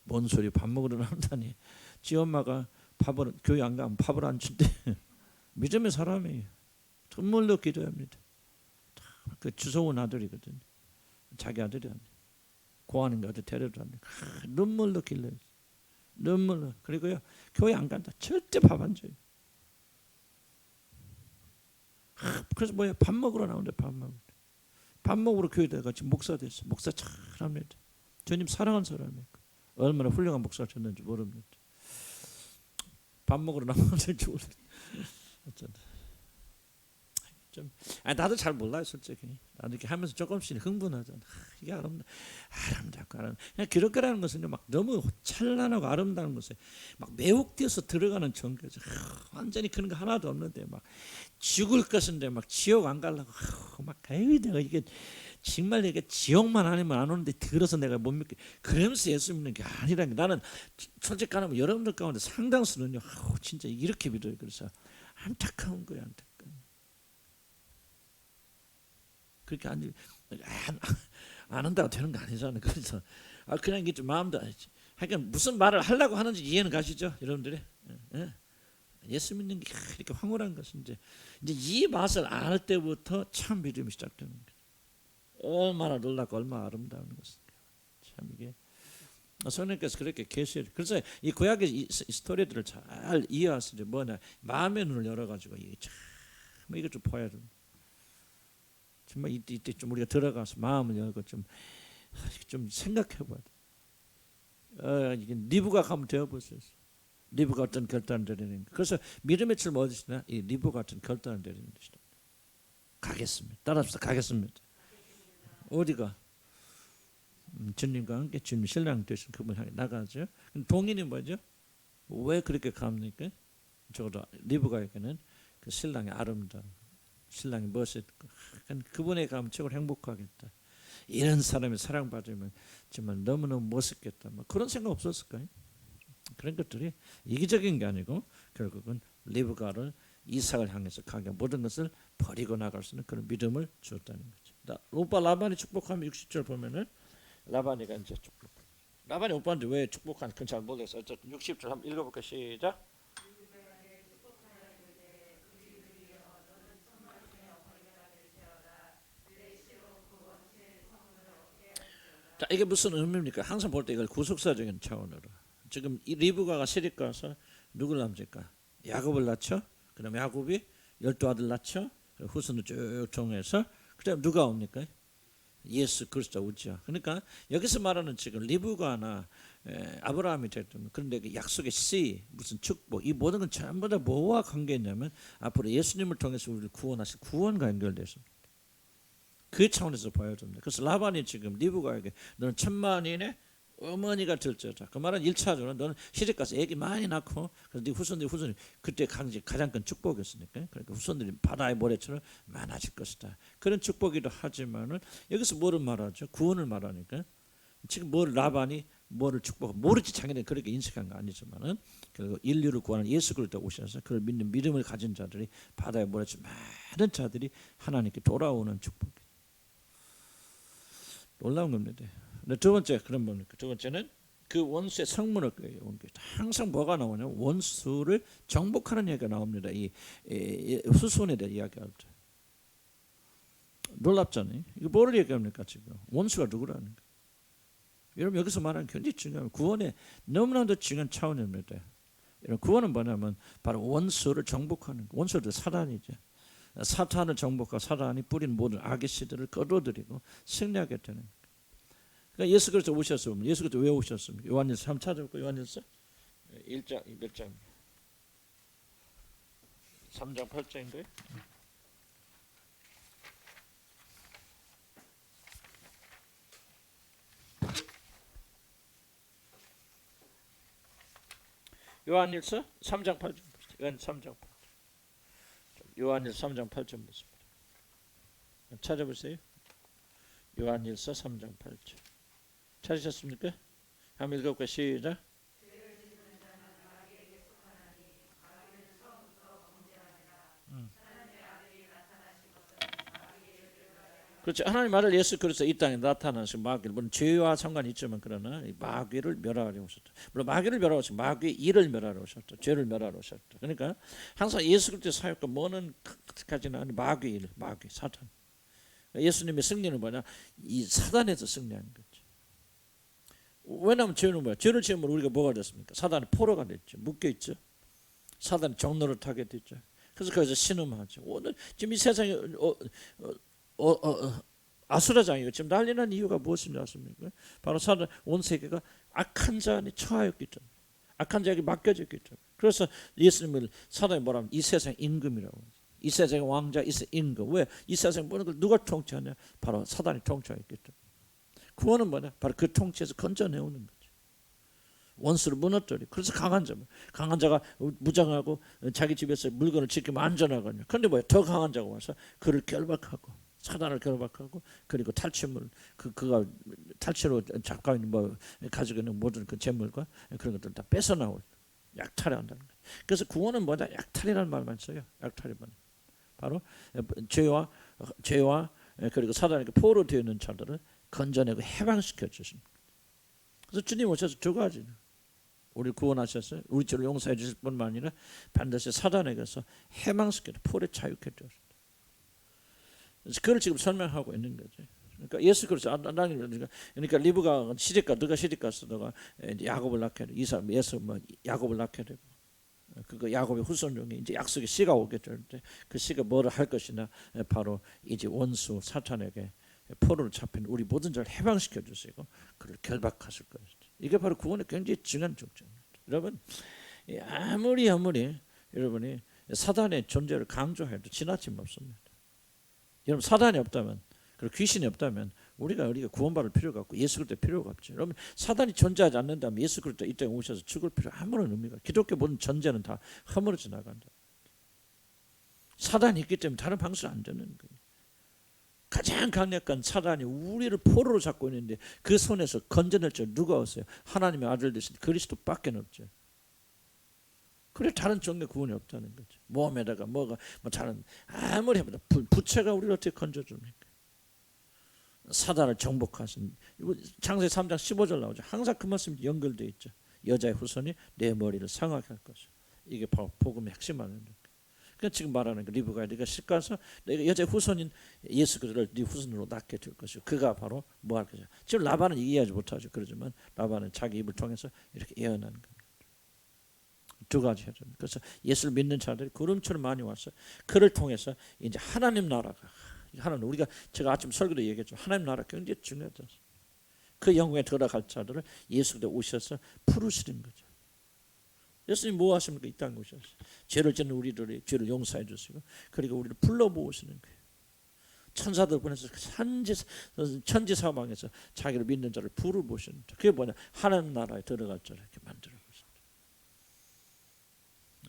뭔 소리? 밥 먹으러 나온다니. 지 엄마가 교회 안 가면 밥을 안 준대. 믿음의 사람이에요. 눈물로 기도합니다. 그 주소온 아들이거든요. 자기 아들이 아니에요. 고아는가 어디 데려다니까 눈물로 길러요. 눈물로. 그리고요 교회 안 간다. 절대 밥 안 줘요. 그래서 뭐야 밥 먹으러 나오는데 밥 먹으러 교회에 같이 목사 됐어. 목사 잘합니다. 주님 사랑하는 사람이에요. 얼마나 훌륭한 목사를 쳤는지 모릅니다. 밥 먹으러 나오는지 모르겠어요. 어쩐다. 좀 나도 잘 몰라요 솔직히. 나도 이렇게 하면서 조금씩 흥분하잖아. 이게 아름답고 그냥 기독교라는 것은 막 너무 찬란하고 아름다운 것에 막 매혹되어서 들어가는 종교죠. 완전히 그런 거 하나도 없는데 막 죽을 것인데 막 지옥 안 가려고 막 내가 이게 정말 이게 지옥만 아니면 안 오는데 들어서 내가 못 믿게 그러면서 예수 믿는 게 아니라는 게 나는 솔직히 말하면 여러분들 가운데 상당수는요 진짜 이렇게 믿어요. 그래서 안타까운 거예요. 그렇게 안 한다고 되는 거 아니잖아요. 그래서 그냥 이게 좀 마음도 하여간 무슨 말을 하려고 하는지 이해는 가시죠 여러분들이? 예수 믿는 게 이렇게 황홀한 것은 이제 이 맛을 알 때부터 참 믿음이 시작되는 거예요. 얼마나 놀랍고 얼마나 아름다운 것인가. 참 이게 성령께서 그렇게 계시해요. 그래서 이 구약의 이 스토리들을 잘 이해하시죠. 뭐냐 마음의 눈을 열어가지고 이게 참 이거 좀 봐야 돼. 정말 이때 좀 우리가 들어가서 마음을 열고 좀 생각해봐야 돼. 이게 리브가 가면 되어보세요. 리브 같은 결단을 내리는 거. 그래서 믿음의 질 어디시나 이 리브 같은 결단을 내리는 것이다. 가겠습니다. 따라합시다. 가겠습니다. 어디가? 주님과 함께 주님 신랑 되신 그분 향해 나가죠. 동인이 뭐죠? 왜 그렇게 갑니까? 적어도 리브가에게는 그 신랑의 아름다움, 신랑이 멋있고 그분에 가면 최고로 행복하겠다. 이런 사람이 사랑받으면 정말 너무너무 멋있겠다. 뭐 그런 생각 없었을까요? 그런 것들이 이기적인 게 아니고 결국은 리브가를 이삭을 향해서 가게 모든 것을 버리고 나갈 수 있는 그런 믿음을 주었다는 거죠. 오빠 라반이 축복하면 60절 보면은 라반이가 이제 축복. 라반이 오빠한테 왜 축복한 그건 잘 모르겠어요. 어쨌든 60절 한번 읽어볼까 시작. 자 이게 무슨 의미입니까? 항상 볼 때 이걸 구속사적인 차원으로 지금 이 리브가가 시집가서 누굴 남질까? 야곱을 낳죠. 그다음에 야곱이 12아들 낳죠. 후손을 쭉 통해서 그다음 누가 옵니까? 예수 그리스도 오죠. 그러니까 여기서 말하는 지금 리브가나 아브라함이 됐든 그런데 그 약속의 씨 무슨 축복 이 모든 건 전부 다 뭐와 관계있냐면 앞으로 예수님을 통해서 우리를 구원하실 구원과 연결됐습니다. 그 차원에서 봐야 됩니다. 그래서 라반이 지금 리브가에게 너는 천만인의 어머니가 될지어다. 그 말은 1차적으로 너는 시집 가서 애기 많이 낳고 그래서 네 후손들이 그때 가장 큰 축복이었으니까 그러니까 후손들이 바다의 모래처럼 많아질 것이다. 그런 축복이기도 하지만은 여기서 뭐를 말하죠? 구원을 말하니까 지금 라반이 뭐를 축복하고 모르지 당연히 그렇게 인식한 거 아니지만은 결국 인류를 구하는 예수 그리스도 오셔서 그를 믿는 믿음을 가진 자들이 바다의 모래처럼 많은 자들이 하나님께 돌아오는 축복. 놀라운 겁니다. 두 번째 그런 뭡니까? 두 번째는 그 원수의 성문을 온 게 항상 뭐가 나오냐? 원수를 정복하는 얘기가 나옵니다. 이 후손에 대한 이야기할 때 놀랍잖아요. 이거 뭐를 얘기합니까 지금? 원수가 누구라는 거? 여러분 여기서 말하는 굉장히 중요한 구원의 너무나도 중요한 차원입니다. 여러분 구원은 뭐냐면 바로 원수를 정복하는 거. 원수도 사단이죠. 사탄을 정복하고 사단이 뿌린 모든 악의 씨들을 끌어들이고 승리하게 되는 거. 그러니까 예수 그리스도 오셨으면 예수 그리스도 왜 오셨습니까? 요한일서 한번 찾아볼까요? 요한일서 1장 몇 장? 3장 8장인가요? 요한일서 3장 8절. 요한 3장 8절. 요한일서 3장 8절 보십니다. 찾아보세요. 요한일서 3장 8절. 찾으셨습니까? 한번 읽어볼까요? 시작. 그렇죠. 하나님 아들 예수 그리스도 이 땅에 나타나신 마귀를 물론 죄와 상관이 있지만 그러나 이 마귀를 멸하러 오셨다. 물론 마귀를 멸하러 오셨다. 마귀의 일을 멸하러 오셨다. 죄를 멸하러 오셨다. 그러니까 항상 예수 그리스도 사역과 뭐는 가지는 않은 마귀의 일, 마귀 사탄. 예수님의 승리는 뭐냐? 이 사단에서 승리하는 거죠. 왜냐하면 죄는 뭐야? 죄를 지으면 우리가 뭐가 됐습니까? 사단의 포로가 됐죠. 묶여 있죠. 사단의 정노를 타게 됐죠. 그래서 거기서 신음하죠. 오늘 지금 이 세상에 아수라장이고 지금 난리난 이유가 무엇인지 아십니까? 바로 사단 온 세계가 악한 자 안에 처하였기 때문에 악한 자에게 맡겨졌기 때문에 그래서 예수님을 사단이 뭐라면 이 세상 임금이라고 이 세상의 왕자, 이 세상의 임금. 왜? 이 세상 모든 걸 누가 통치하냐? 바로 사단이 통치하기 때문에. 구원은 뭐냐? 바로 그 통치에서 건져내오는 거죠. 원수를 무너뜨리고. 그래서 강한 자가 무장하고 자기 집에서 물건을 지키면 안전하거든요. 그런데 뭐야? 더 강한 자가 와서 그를 결박하고 사단을 결박하고 그리고 탈취물 그가 탈취로 잡고 있는 뭐 가지고 있는 모든 그 재물과 그런 것들 다 뺏어 나올 약탈한다는 거예요. 그래서 구원은 뭐냐? 약탈이라는 말만 써요. 약탈이만 바로 죄와 그리고 사단에게 포로 되어 있는 자들을 건져내고 해방시켜 주신. 그래서 주님 오셔서 두 가지 우리 구원하셨어요. 우리 죄를 용서해 주실 뿐만 아니라 반드시 사단에게서 해방시켜 포로 자유케 주셨다. 그래서 그걸 지금 설명하고 있는 거죠. 그러니까 예수 그리스도 그러니까 리브가 시집가 너가 시집가서 너가 야곱을 낳게 돼. 이사 예수 뭐 야곱을 낳게 되고 그거 야곱의 후손 중에 이제 약속의 씨가 오겠죠. 그 씨가 뭐를 할 것이나 바로 이제 원수 사탄에게 포로로 잡힌 우리 모든 자를 해방시켜 주시고 그를 결박하실 것이죠. 이게 바로 구원의 굉장히 중요한 중점입니다. 여러분 아무리 여러분이 사단의 존재를 강조해도 지나침이 없습니다. 여러분 사단이 없다면 그리고 귀신이 없다면 우리가 구원받을 필요가 없고 예수 그리스도 필요가 없죠. 여러분 사단이 존재하지 않는다면 예수 그리스도 이 땅에 오셔서 죽을 필요 아무런 의미가. 기독교 모든 전제는 다 허물어져 나간다. 사단이 있기 때문에 다른 방식은 안 되는 거예요. 가장 강력한 사단이 우리를 포로로 잡고 있는데 그 손에서 건져낼 줄 누가 없어요? 하나님의 아들 되신 그리스도밖에 없죠. 그래 다른 종교 구원이 없다는 거죠. 몸에다가 뭐가 뭐 다른 아무리 해도 부채가 우리를 어떻게 건져줍니까? 사단을 정복하신 창세기 3장 15절 나오죠. 항상 그 말씀이 연결되어 있죠. 여자의 후손이 내 머리를 상하게 할 것이요. 이게 바로 복음의 핵심하는 거예요. 그러니까 지금 말하는 거 리브가 네가 시집가서 내가 여자의 후손인 예수 그리스도를 네 후손으로 낳게 될 것이요. 그가 바로 뭐 할 것이야. 지금 라반은 이해하지 못하죠. 그러지만 라반은 자기 입을 통해서 이렇게 예언하는 겁니다. 두 가지 해줘. 그래서 예수를 믿는 자들이 구름처럼 많이 왔어요. 그를 통해서 이제 하나님 나라가 하나님 우리가 제가 아침 설교도 얘기했죠. 하나님 나라 굉장히 중요하다. 그 영광에 들어갈 자들을 예수가 오셔서 부르시는 거죠. 예수님 뭐 하십니까? 이 땅에 오셔서 죄를 짓는 우리들의 죄를 용서해 주시고 그리고 우리를 불러 모으시는 거예요. 천사들 보내서 천지 사방에서 자기를 믿는 자를 부르 보시는 자. 그게 뭐냐? 하나님 나라에 들어갈 자를 이렇게 만들어 보신다.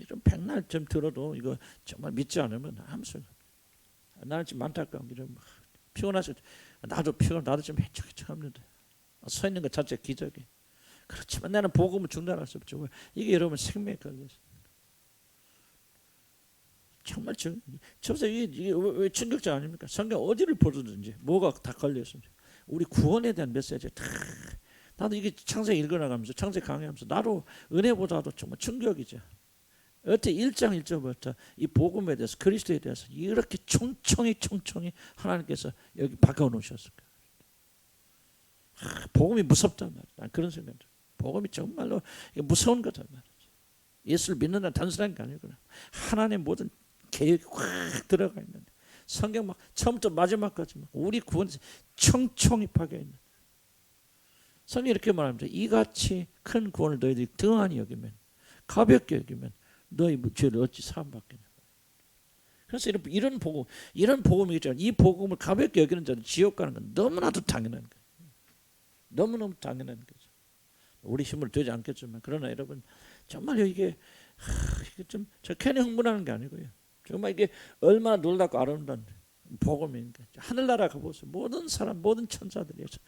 좀 백날 좀 들어도 이거 정말 믿지 않으면 아무 소용 없어요. 나는 지금 안타까운 게 좀 피곤해서 나도 좀 해적해적합니다. 서 있는 것 자체 기적이. 그렇지만 나는 복음을 중단할 수 없죠. 이게 여러분 생명에 걸려서 정말 이게 왜 충격자 아닙니까? 성경 어디를 보든지 뭐가 다 걸려 있습니다. 우리 구원에 대한 메시지 다. 나도 이게 창세기 읽어나가면서 창세기 강의하면서 나도 은혜보다도 정말 충격이죠. 어떻게 1장 1절부터 이 복음에 대해서 그리스도에 대해서 이렇게 총총히 하나님께서 여기 박아놓으셨을까? 복음이 무섭단 말이야. 난 그런 생각이 들어요. 복음이 정말로 무서운 거단 말이지. 예수를 믿는다는 단순한 게 아니구나. 하나님의 모든 계획이 확 들어가 있는 성경 막 처음부터 마지막까지 우리 구원에 총총히 박혀 있는. 성경이 이렇게 말합니다. 이같이 큰 구원을 너희들이 등한히 여기면 가볍게 여기면 너희 죄를 어찌 사함받겠냐. 그래서 이런 복음이 있잖아요. 이 복음을 가볍게 여기는 자는 지옥 가는 건 너무나도 당연한 거예요. 너무너무 당연한 거죠. 우리 힘을 되지 않겠지만 그러나 여러분 정말 이게 좀 저 괜히 흥분하는 게 아니고요. 정말 이게 얼마나 놀랍고 아름다운 복음인가. 하늘나라 가보세요. 모든 사람 모든 천사들이서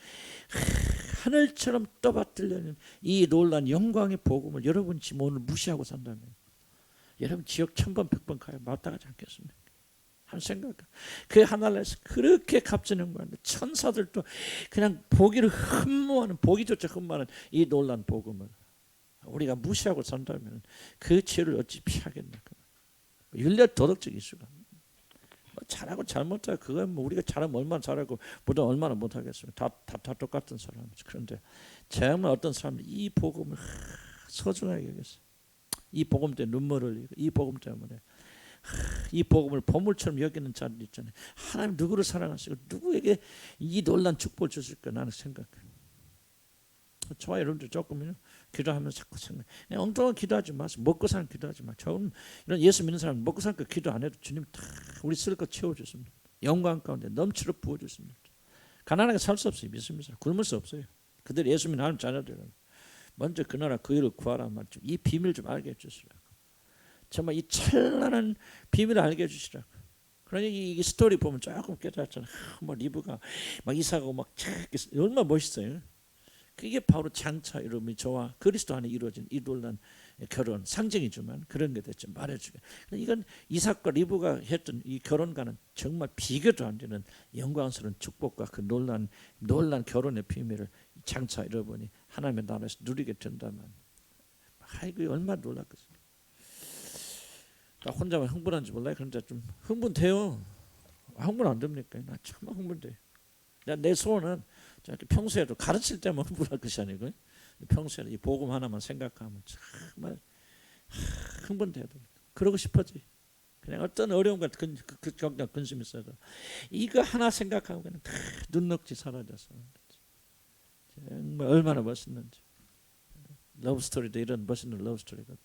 하늘처럼 떠받들려는 이 놀란 영광의 복음을 여러분 지금 오늘 무시하고 산다면 여러분 지옥 1000번 100번 가야 마땅하지 않겠습니까? 한 생각. 그 하늘나라에서 그렇게 값지는 거야. 천사들도 그냥 보기를 흠모하는 보기조차 흠모하는 이 놀란 복음을 우리가 무시하고 산다면 그 죄를 어찌 피하겠나? 윤리적 도덕적 이슈가 뭐 잘하고 잘못하고 그건 뭐 우리가 잘하면 얼마나 잘하고 보다 얼마나 못하겠습니까? 다 똑같은 사람이죠. 그런데 정말 어떤 사람들이 이 복음을 소중하게 여겼어요. 이 복음 때문에 눈물을 흘리고 이 복음 때문에 이 복음을 보물처럼 여기는 자들 있잖아요. 하나님 누구를 사랑하시고 누구에게 이 놀란 축복을 주실까 나는 생각해요. 저와 여러분들 조금은 기도하면서 자꾸 생각. 그냥 엉뚱한 기도하지 마세요. 먹고 사는 기도하지 마. 저는 이런 예수 믿는 사람 먹고 사는 거 기도 안 해도 주님 다 우리 쓸 거 채워주십니다. 영광 가운데 넘치러 부어주십니다. 가난하게 살 수 없어요. 믿습니다. 굶을 수 없어요. 그들이 예수 믿는 하나님 자녀들은 먼저 그 나라 그 일을 구하라 말이죠. 이 비밀 좀 알게 해주시라고. 정말 이 찬란한 비밀을 알게 해주시라고. 그러니 이 스토리 보면 조금 깨닫잖아요. 뭐 리브가 막 이사가고 막 얼마나 멋있어요. 그게 바로 장차 이름이 저와 그리스도 안에 이루어진 이 놀란 결혼 상징이지만 그런 게 됐죠. 말해주게. 이건 이삭과 리브가 했던 이 결혼과는 정말 비교도 안 되는 영광스러운 축복과 그 놀란 결혼의 비밀을 장차 여러분이 하나님의 나라에서 누리게 된다면 아이고 얼마나 놀랐겠어요. 나 혼자만 흥분한지 몰라요. 그런데 좀 흥분돼요. 흥분 안 됩니까? 나 정말 흥분돼요. 내 소원은 평소에도 가르칠 때만 흥분할 것이 아니고 평소에 이 복음 하나만 생각하면 정말 흥분돼야 됩니다. 그러고 싶어지. 그냥 어떤 어려움과 걱정 근심이 있어도 이거 하나 생각하면 그냥 다 눈녹지 사라져서 정말 얼마나 멋있는지. 러브 스토리도 이런 멋있는 러브 스토리거든.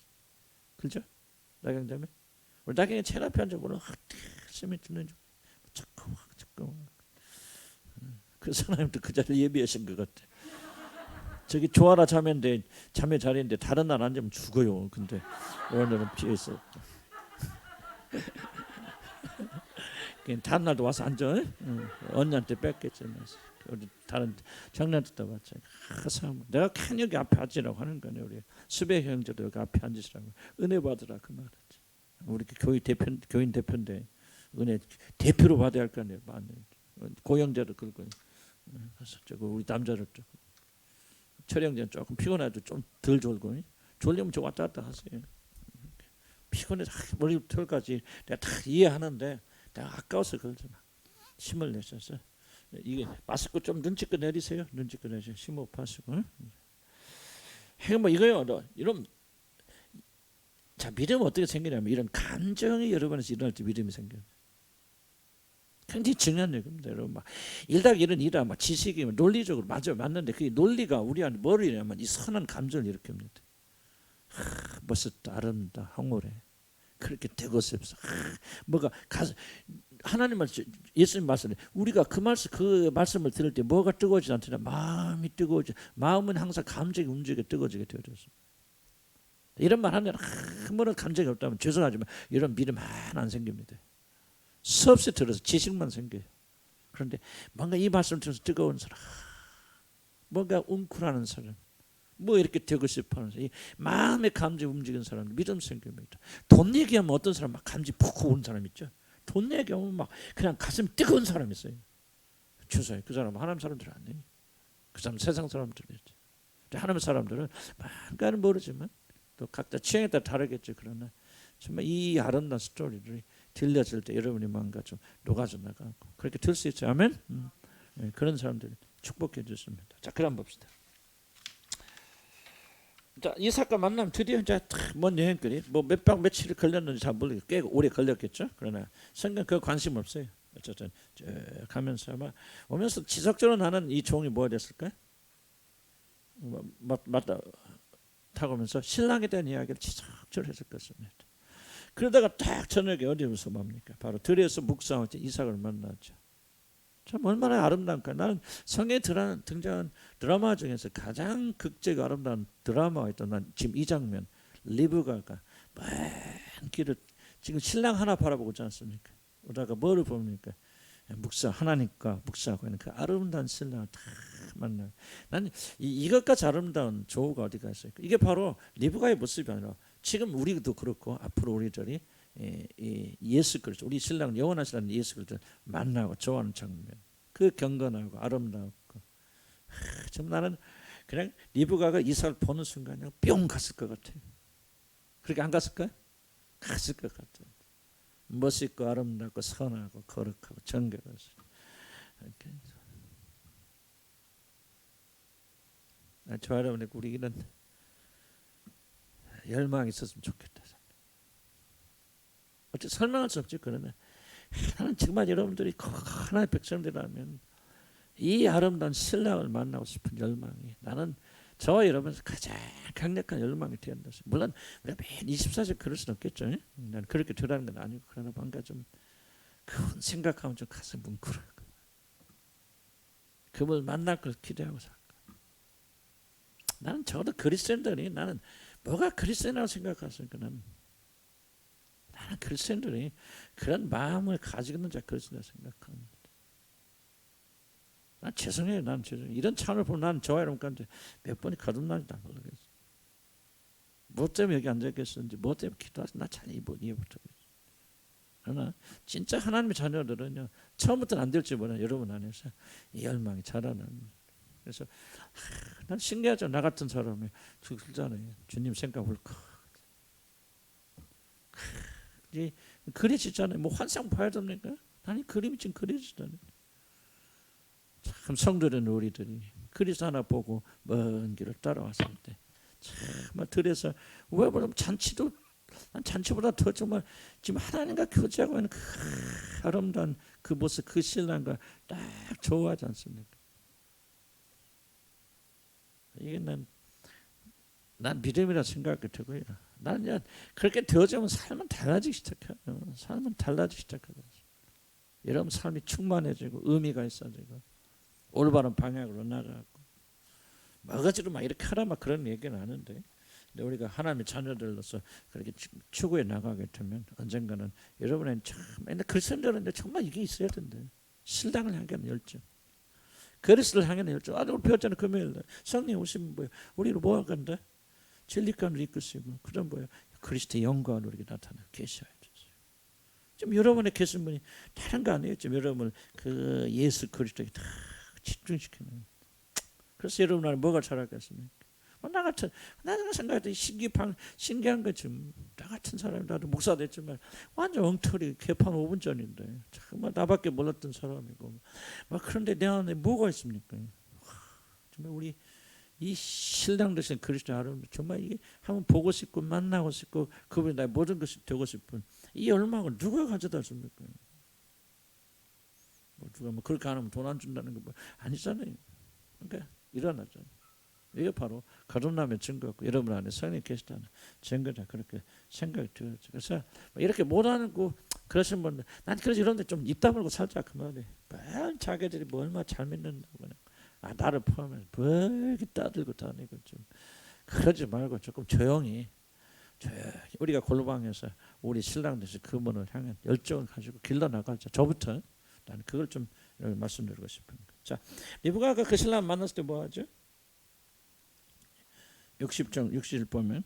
그죠? 나경자매? 우리 나경이 테라피 한 적 오늘 열심히 듣는 중 자꾸 그 사람도 그 자리에 예비하신 것 같아. 저기 조아라 자매인데 자매 자리인데 다른 날 앉으면 죽어요. 근데 오늘은 피해서 다른 날도 와서 앉아. 언니한테 뺏겠지. 우리 다른 장난도 봤죠. 내가 칸 여기 앞에 앉으라고 하는 거네. 우리 수배 형제도 여기 앞에 앉으시라고 은혜 받으라 그 말이지. 우리 교인 대표인데 은혜 대표로 받아야 할 거 아니에요. 고영자도 그러고. 그래서 저거 우리 남자를 조금 철영전 조금 피곤해도 좀 덜 졸고 졸리면 저 왔다 갔다 하세요. 피곤해서 머리 털까지 내가 다 이해하는데 내가 아까워서 그러지 마. 힘을 내셔서 이게 마스크 좀 눈치껏 내리세요. 눈치껏 내세요. 심호흡하시고. 뭐 이거요. 이런 자 믿음은 어떻게 생기냐면 이런 감정이 여러분에서 일어날 때 믿음이 생겨요. 굉장히 중요한 얘기입니다. 여러분 막 1+1은 2다 막 지식이 논리적으로 맞는데 그 논리가 우리 안에 뭘 이냐면 이 선한 감정을 일으킵니다. 멋있다, 아름다, 황홀해. 그렇게 되고 싶어. 뭐가 하나님 말씀, 예수님 말씀에 우리가 그 말씀을 들을 때 뭐가 뜨거워지지 않더라. 마음이 뜨거워지. 마음은 항상 감정이 움직여 뜨거워지게 되어졌어. 이런 말 하면 아무런 감정이 없다면 죄송하지만 이런 믿음 하나 안 생깁니다. 수없이 들어서 지식만 생겨요. 그런데 뭔가 이 말씀 들어서 뜨거운 사람, 뭔가 웅크라는 사람, 뭐 이렇게 되고 싶어하는 사람, 이 마음의 감정이 움직이는 사람 믿음 생깁니다. 돈 얘기하면 어떤 사람 막 감지 푹 오는 사람 있죠. 돈 얘기하면 막 그냥 가슴이 뜨거운 사람 있어요. 주사에 그 사람은 하나님 사람들 아니에요. 그 사람 세상 사람들이지. 하나님 사람들은 뭔가는 모르지만 또 각자 취향에 따라 다르겠죠. 그러나 정말 이 아름다운 스토리를 들려질 때 여러분이 뭔가 좀 녹아져 나가고 그렇게 들 수 있죠. 아멘. 네, 그런 사람들 축복해 주십니다. 자, 그럼 봅시다. 자, 이삭과 만나면 드디어 이제 먼 여행거리 뭐 몇 박 며칠이 걸렸는지 잘 모르겠고 꽤 오래 걸렸겠죠. 그러나 성경 그 관심 없어요. 어쨌든 가면서 아마 오면서 지속적으로 나는 이 종이 뭐가 됐을까? 맞다 타고 오면서 신랑에 대한 이야기를 지속적으로 했을 것입니다. 그러다가 딱 저녁에 어디서 뭡니까? 바로 들에서 묵상할 때 이삭을 만났죠. 참 얼마나 아름다운가. 나는 성경에 등장한 드라마 중에서 가장 극적 아름다운 드라마가 있던 난 지금 이 장면. 리브가가 먼 길을 지금 신랑 하나 바라보고 있지 않습니까? 오다가 뭐를 봅니까? 하나님과 묵상하고 있는 그 아름다운 신랑을 다 만나요. 나는 이것까지 아름다운 조우가 어디가 있어요? 이게 바로 리브가의 모습이 아니라 지금 우리도 그렇고 앞으로 우리들이 예수 그리스도 우리 신랑 영원한 신랑 예수 그리스도 만나고 좋아하는 장면 그 경건하고 아름다웠고 정말 나는 그냥 리브가가 이삭을 보는 순간 그냥 뿅 갔을 것 같아요. 그렇게 안 갔을까요? 갔을 것 같아요. 멋있고 아름답고 선하고 거룩하고 정결하시. 저 여러분의 우리 이런 열망이 있었으면 좋겠다. 어째 설명할 수 없지. 그러나 나는 정말 여러분들이 하나의 백성들이라면 이 아름다운 신랑을 만나고 싶은 열망이 나는 저와 여러분은 가장 강력한 열망이 되어야 된다. 물론 우리가 매일 24시간 그럴 수는 없겠죠. 난 그렇게 되라는 건 아니고 그러나 뭔가 좀 그분 생각하면 좀 가슴 뭉클할 거야. 그분을 만날 걸 기대하고 살 거야. 나는 적어도 그리스도인들이 나는 뭐가 그리스도인이라고 생각하니까 나는 그리스도인들이 그런 마음을 가지고 있는 자가 그리스도인이라고 생각합니다. 난 죄송해요. 난 죄송해요. 이런 차원을 보면 난 저와 여러분 가운데 몇 번이 거듭나지도 모르겠어요. 뭐 때문에 여기 앉아있겠었는지 뭐 때문에 기도하시 나 잘 이해 못하겠어요. 그러나 진짜 하나님의 자녀들은요 처음부터는 안 될지 몰라요. 여러분 안에서 이 열망이 자라는. 그래서 난 신기하죠. 나 같은 사람이 죽잖아요. 주님 생각 울컥 그려지잖아요. 뭐 환상 봐야 됩니까? 아니 그림이 지금 그려지잖아요. 참 성도된 우리들이 그리스도 하나 보고 먼 길을 따라왔을 때 정말 들에서 왜 그러면 잔치도 난 잔치보다 더 정말 지금 하나님과 교제하고 있는 그 아름다운 그 모습 그 신랑과 딱 좋아하지 않습니까? 이게 난 믿음이라 생각이 되고요. 나는 그렇게 되어지면 삶은 달라지기 시작해요. 삶은 달라지기 시작하죠. 여러분 삶이 충만해지고 의미가 있어지고 올바른 방향으로 나가고 뭐가지로 막 이렇게 하라 막 그런 얘기는 하는데 우리가 하나님의 자녀들로서 그렇게 추구해 나가게 되면 언젠가는 여러분은 참 맨날 그리스도인들은 정말 이게 있어야 된대. 신랑을 향하는 열정, 그리스도를 향하는 열정. 오늘 배웠잖아요. 금요일 성령 오시면 뭐예요? 우리로 뭐 간다? 진리감을 이끄시고 그럼 뭐예요? 그리스도의 영광을 우리에게 나타나 계셔야 되죠. 좀 여러분의 계신 분이 다른 거 아니에요? 좀 여러분을 그 예수 그리스도에 다 집중시키는. 그래서 여러분 안에 뭐가 자라겠습니까? 나 같은 나가 생각했더니 신기한 거지. 나 같은 사람이 나도 목사 됐지만 완전 엉터리 개판 5분 전인데 정말 나밖에 몰랐던 사람이고 막 그런데 내 안에 뭐가 있습니까? 정말 우리 이 신랑 되신 그리스도 아름다운 정말 이게 한번 보고 싶고 만나고 싶고 그분이 나의 모든 것이 되고 싶은 이 열망을 누가 가져다 줍니까? 뭐 누가 뭐 그렇게 안 하면 돈 안 준다는 거 뭐 아니잖아요. 그러니까 일어나잖아요. 이게 바로 거듭남의 증거고 여러분 안에 성령이 계시다는 증거다 그렇게 생각이 들었죠. 그래서 이렇게 못하고 그러신 분들 난 그래서 이런데 좀 입 다물고 살자 그 말이에요. 뭘 자기들이 뭐 얼마 잘 믿는다고 나를 포함해서 뭐 이렇게 따들고 다니고 좀 그러지 말고 조금 조용히 우리가 골방에서 우리 신랑 되신 그분을 향한 열정을 가지고 길러 나가자. 저부터 나는 그걸 좀 말씀드리고 싶은 거예요. 자, 리브가가 그 신랑 만났을 때 뭐 하죠? 60절 보면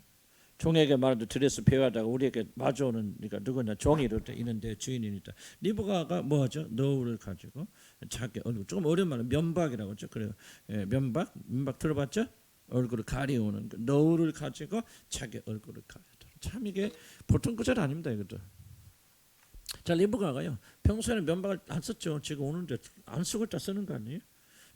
종에게 말하되 들에서 배워하다가 우리에게 마주오는 네가 누구냐? 종이 있는데 주인이니까. 리브가가 뭐하죠? 너울을 가지고 자기 얼굴 조금 어려운 말은 면박이라고 하죠. 그래요. 예, 면박 들어봤죠? 얼굴을 가리우는 너울을 가지고 자기 얼굴을 가리다. 참 이게 보통 구절 아닙니다. 이것도. 자, 리브가가요. 평소에는 면박을 안 썼죠. 지금 오는데 안 쓰고 있다 쓰는 거 아니에요?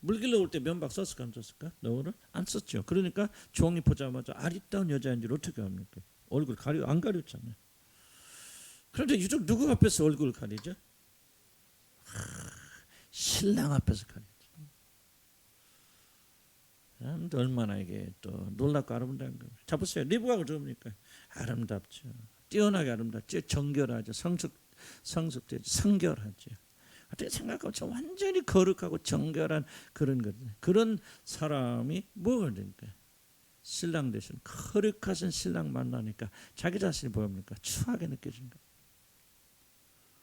물 길러 올 때 면박 썼을까 안 썼을까? 너울을 안 썼죠. 그러니까 종이 보자마자 아리따운 여자인 줄 어떻게 합니까? 얼굴 안 가렸잖아요. 그런데 유독 누구 앞에서 얼굴을 가리죠? 신랑 앞에서 가리죠. 얼마나 이게 또 놀랍고 아름다운 거예요. 자 보세요. 리브가가 좋습니까? 아름답죠. 뛰어나게 아름답죠. 정결하죠. 성숙되죠. 성결하죠. 어떻게 생각하면 저 완전히 거룩하고 정결한 그런 것, 그런 사람이 뭐가 됩니까? 신랑 되신 거룩하신 신랑 만나니까 자기 자신이 보입니까? 추하게 느껴진 거예요.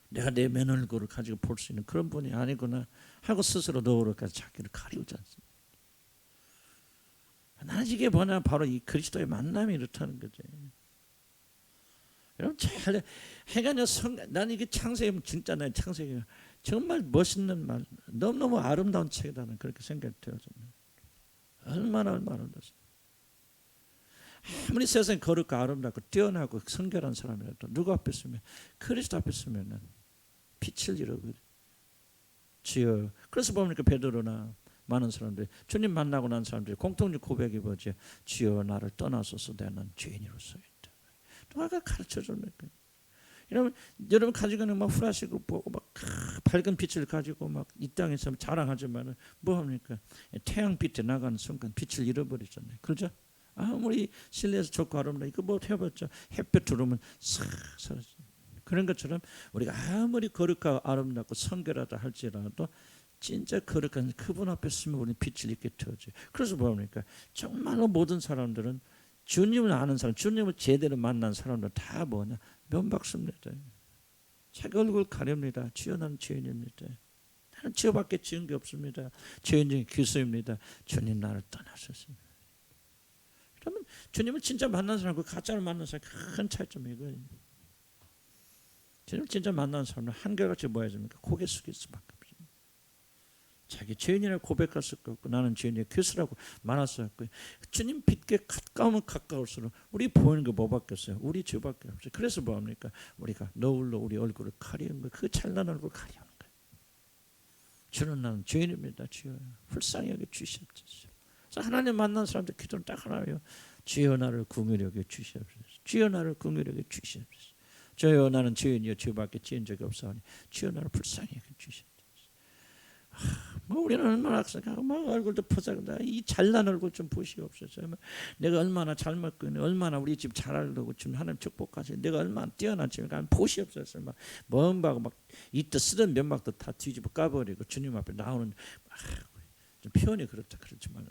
내가 내 맨 얼굴을 가지고 볼 수 있는 그런 분이 아니구나 하고 스스로 너울까지 자기를 가리우지 않습니다. 나는 이게 뭐냐 바로 이 그리스도의 만남이 이렇다는 거죠. 여러분 잘 해가냐 난 이게 창세기 진짜 난 창세기가 정말 멋있는 말, 너무너무 아름다운 책이라는 그렇게 생각이 되어집니다. 얼마나 아름다웠어요. 아무리 세상에 거룩하고 아름답고 뛰어나고 성결한 사람이라도 누구 앞에 있으면 그리스도 앞에 있으면 빛을 잃어버려. 주여. 그래서 보니까 베드로나 많은 사람들이 주님 만나고 난 사람들이 공통적 고백이 뭐지? 주여 나를 떠나소서 나는 죄인으로서이다. 누가 가르쳐줍니까? 이러면 여러분 가지고는 막 후라시를 보고 막 밝은 빛을 가지고 막 이 땅에서 자랑하지만은 뭐 합니까? 태양빛에 나가는 순간 빛을 잃어버리잖아요. 그렇죠? 아무리 실내에서 좋고 아름다 이거 뭐 해봤자 햇볕 들어오면 싹 사라져. 그런 것처럼 우리가 아무리 거룩하고 아름답고 성결하다 할지라도 진짜 거룩한 그분 앞에 서면 우리는 빛을 잃게 되어져요. 그래서 뭡니까? 정말로 모든 사람들은 주님을 아는 사람, 주님을 제대로 만난 사람들 다 뭐냐? 면박습니다. 자기 얼굴 가렵니다. 주여 나는 죄인입니다. 나는 주여밖에 지은 게 없습니다. 죄인 중에 귀소입니다. 주님 나를 떠나셨습니다. 그러면 주님을 진짜 만난 사람과 가짜를 만난 사람 큰 차이점이 이거예요. 주님을 진짜 만난 사람은 한결같이 뭐 해야 됩니까? 고개 숙일 수밖에 없어요. 자기 죄인이라고 고백할 수가 없고 나는 죄인이야 교수라고 말할 수 없고 주님 빛께 가까우면 가까울수록 우리 보이는 거 뭐 바뀌었어요? 우리 죄밖에 없어요. 그래서 뭐합니까? 우리가 너울로 우리 얼굴을 가리는 거예요. 그 찬란한 얼굴을 가리는 거예요. 주는 나는 죄인입니다. 주여 불쌍히 여겨 주시옵소서. 그래서 하나님 만난 사람들 기도는 딱 하나예요. 주여 나를 긍휼히 여겨 주시옵소서. 주여 나를 긍휼히 여겨 주시옵소서. 주여 나는 죄인이여 죄밖에 지은 적이 없사오니 주여 나를 불쌍히 여겨 주시옵소서. 뭐 우리는 얼마나 막 얼굴도 포장다. 이 잘난 얼굴 좀 보시옵소서. 내가 얼마나 잘 먹고 있는, 얼마나 우리 집 잘하려고 지금 하나님 축복하시. 내가 얼마나 뛰어난지 보시옵소서. 막 먼바고 막 이때 쓰던 면막도 다 뒤집어 까버리고 주님 앞에 나오는 좀 표현이 그렇다 그렇지만은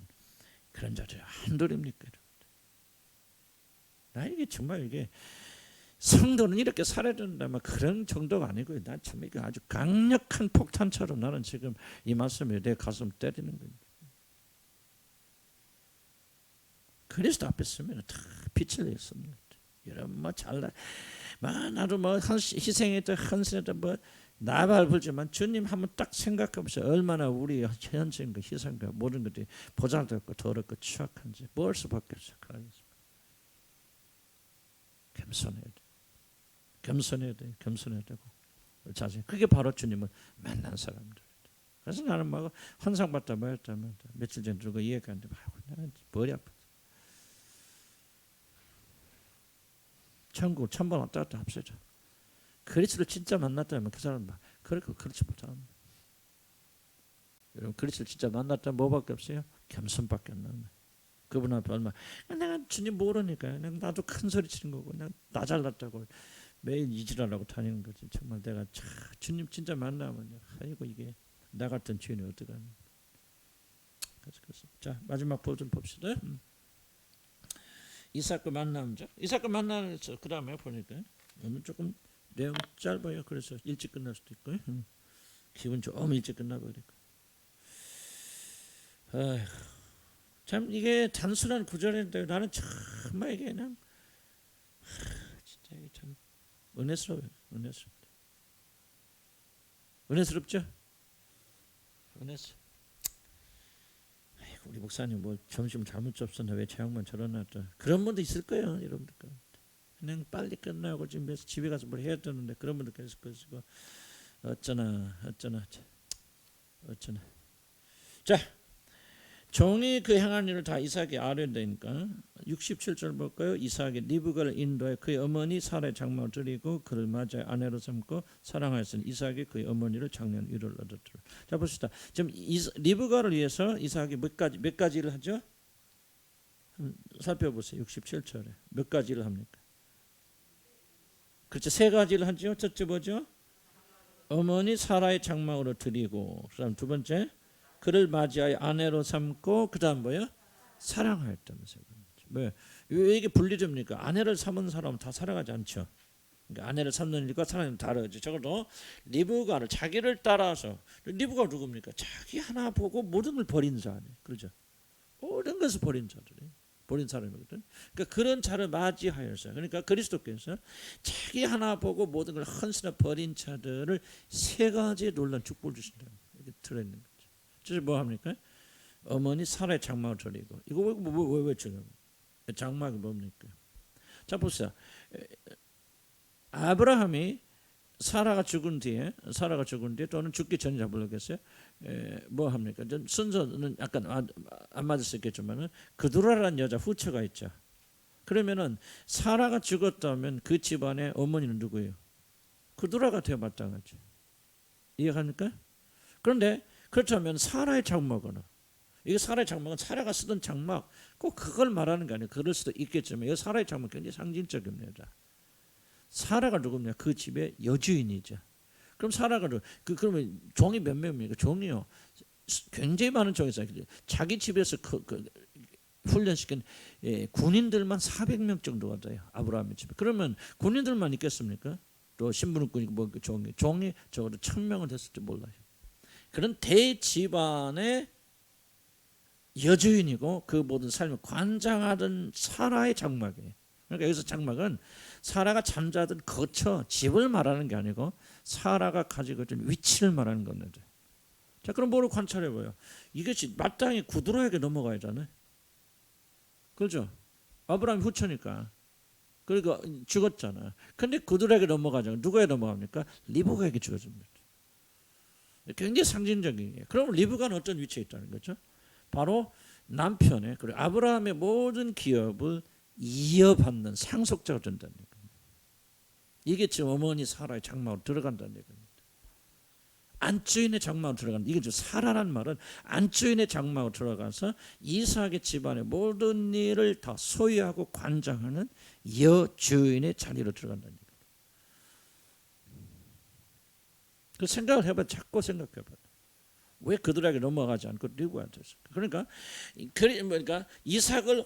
그런 자들 한둘입니까? 나 이게 정말 이게. 성도는 이렇게 살아야 된다. 그런 정도가 아니고요. 난 참 이게 아주 강력한 폭탄처럼 나는 지금 이 말씀이 내 가슴 때리는 겁니다. 그리스도 앞에 서면 다 빛을 내습니다. 여러분 뭐 잘나, 나도 뭐 희생했다, 헌신했다, 뭐 나발 불지만 주님 한번 딱 생각해보세요. 얼마나 우리 현생과 희생과 모든 것들이 보잘것없고 더럽고 추악한지 뭘 수밖에 없어요. 겸손해야 돼. 겸손해야 돼. 겸손해야 되고 자신. 그게 바로 주님을 만난 사람들. 그래서 나는 막 환상 봤다 말했다 며칠 전에 누가 이해가는데 나는 머리 아파. 천국 천번 왔다 갔다 합시다. 그리스도를 진짜 만났다면 그 사람 막 그렇지 못합니다. 여러분 그리스도를 진짜 만났다면 뭐밖에 없어요? 겸손밖에 안 나옵니다. 그분 앞에 얼마 내가 주님 모르니까 나도 큰 소리 치는 거고 나 잘났다고 매일 이지랄하고 다니는 거지. 정말 내가 주님 진짜 만나면 아이고 이게 나 같은 죄인이 어떡하니. 그래서 자 마지막 볼 좀 봅시다. 이삭과 만남죠. 이삭과 만나서 그 다음에 보니까 오늘 조금 내용 짧아요. 그래서 일찍 끝날 수도 있고 기분 좀 일찍 끝나버리고. 참 이게 단순한 구절인데 나는 정말 이게 그냥 진짜 이게 참 은혜스러워요. 은혜스럽죠? 우리 목사님 뭐 점심 잘못 접었나 왜 제 양반 저러나다 그런 분도 있을 거예요. 여러분들 그냥 빨리 끝나고 지금 집에 가서 뭘 해야 되는데 그런 분도 계실 것이고 어쩌나 자 종이 그 행한 일을 다 이삭이 알아야 되니까 67절 볼까요? 이삭이 리브가를 인도해 그의 어머니 사라의 장막을 드리고 그를 맞아 아내로 삼고 사랑하였으니 이삭이 그의 어머니를 장년 위로를 얻었더라. 자 봅시다. 지금 리브가를 위해서 이삭이 몇 가지 일을 하죠? 살펴보세요. 67절에 몇 가지 일을 합니까? 그렇죠. 세 가지를 하죠. 첫째 뭐죠? 어머니 사라의 장막으로 드리고 그다음 두 번째 그를 맞이하여 아내로 삼고 그 다음 뭐요? 사랑하였다면서요. 왜 이게 분리됩니까? 아내를 삼은 사람은 다 사랑하지 않죠. 그러니까 아내를 삼는 일과 사랑은 다르죠. 적어도 리브가를 자기를 따라서 리브가 누굽니까? 자기 하나 보고 모든 걸 버린 자 아니에요. 그렇죠? 모든 것을 버린 자들이 버린 사람이거든. 그러니까 그런 자를 맞이하여서 그러니까 그리스도께서 자기 하나 보고 모든 걸 헌신해 버린 자들을 세 가지 놀란 축복을 주신다. 이렇게 들어있는 거죠. 그래서 뭐 합니까? 어머니 사라의 장막을 드리고 이거 왜 중요합니까? 장막이 뭡니까? 자 보세요. 아브라함이 사라가 죽은 뒤에 또는 죽기 전에 잡으려겠어요. 뭐 합니까? 순서는 약간 안 맞을 수 있겠지만은 그두라라는 여자 후처가 있죠. 그러면은 사라가 죽었다면 그 집안의 어머니는 누구예요? 그두라가 되어 마땅하지. 이해합니까? 그런데 그렇다면 사라의 장막은, 이게 사라의 장막은 사라가 쓰던 장막 꼭 그걸 말하는 게 아니에요. 그럴 수도 있겠지만 이 사라의 장막 굉장히 상징적입니다. 사라가 누굽니까? 그 집의 여주인이죠. 그럼 사라가 그러면 종이 몇 명입니까? 종이요. 굉장히 많은 종이 있어요. 자기 집에서 훈련시킨 군인들만 400명 정도가 돼요. 아브라함의 집에. 그러면 군인들만 있겠습니까? 또 신분군이고 뭐 종이 적어도 1000명은 됐을지 몰라요. 그런 대집안의 여주인이고 그 모든 삶을 관장하던 사라의 장막이에요. 그러니까 여기서 장막은 사라가 잠자던 거처, 집을 말하는 게 아니고 사라가 가지고 있던 위치를 말하는 겁니다. 자, 그럼 뭐를 관찰해 봐요? 이것이 마땅히 구두로에게 넘어가야잖아요. 그렇죠? 아브라함이 후처니까. 그러니까 죽었잖아. 근데 구두로에게 넘어가잖아요. 누구에 넘어갑니까? 리브가에게 죽어집니다. 굉장히 상징적이에요. 그럼 리브가는 어떤 위치에 있다는 거죠? 바로 남편의, 그리고 아브라함의 모든 기업을 이어받는 상속자가 된다는 얘기입니다. 이게 지금 어머니 사라의 장막으로 들어간다는 얘기입니다. 안주인의 장막으로 들어간다. 이게 지금 사라란 말은 안주인의 장막으로 들어가서 이삭의 집안의 모든 일을 다 소유하고 관장하는 여주인의 자리로 들어간다는 얘기입니다. 그 생각을 해봐. 자꾸 생각해봐. 왜 그들에게 넘어가지 않고 리브한테 했을까? 그러니까 이삭을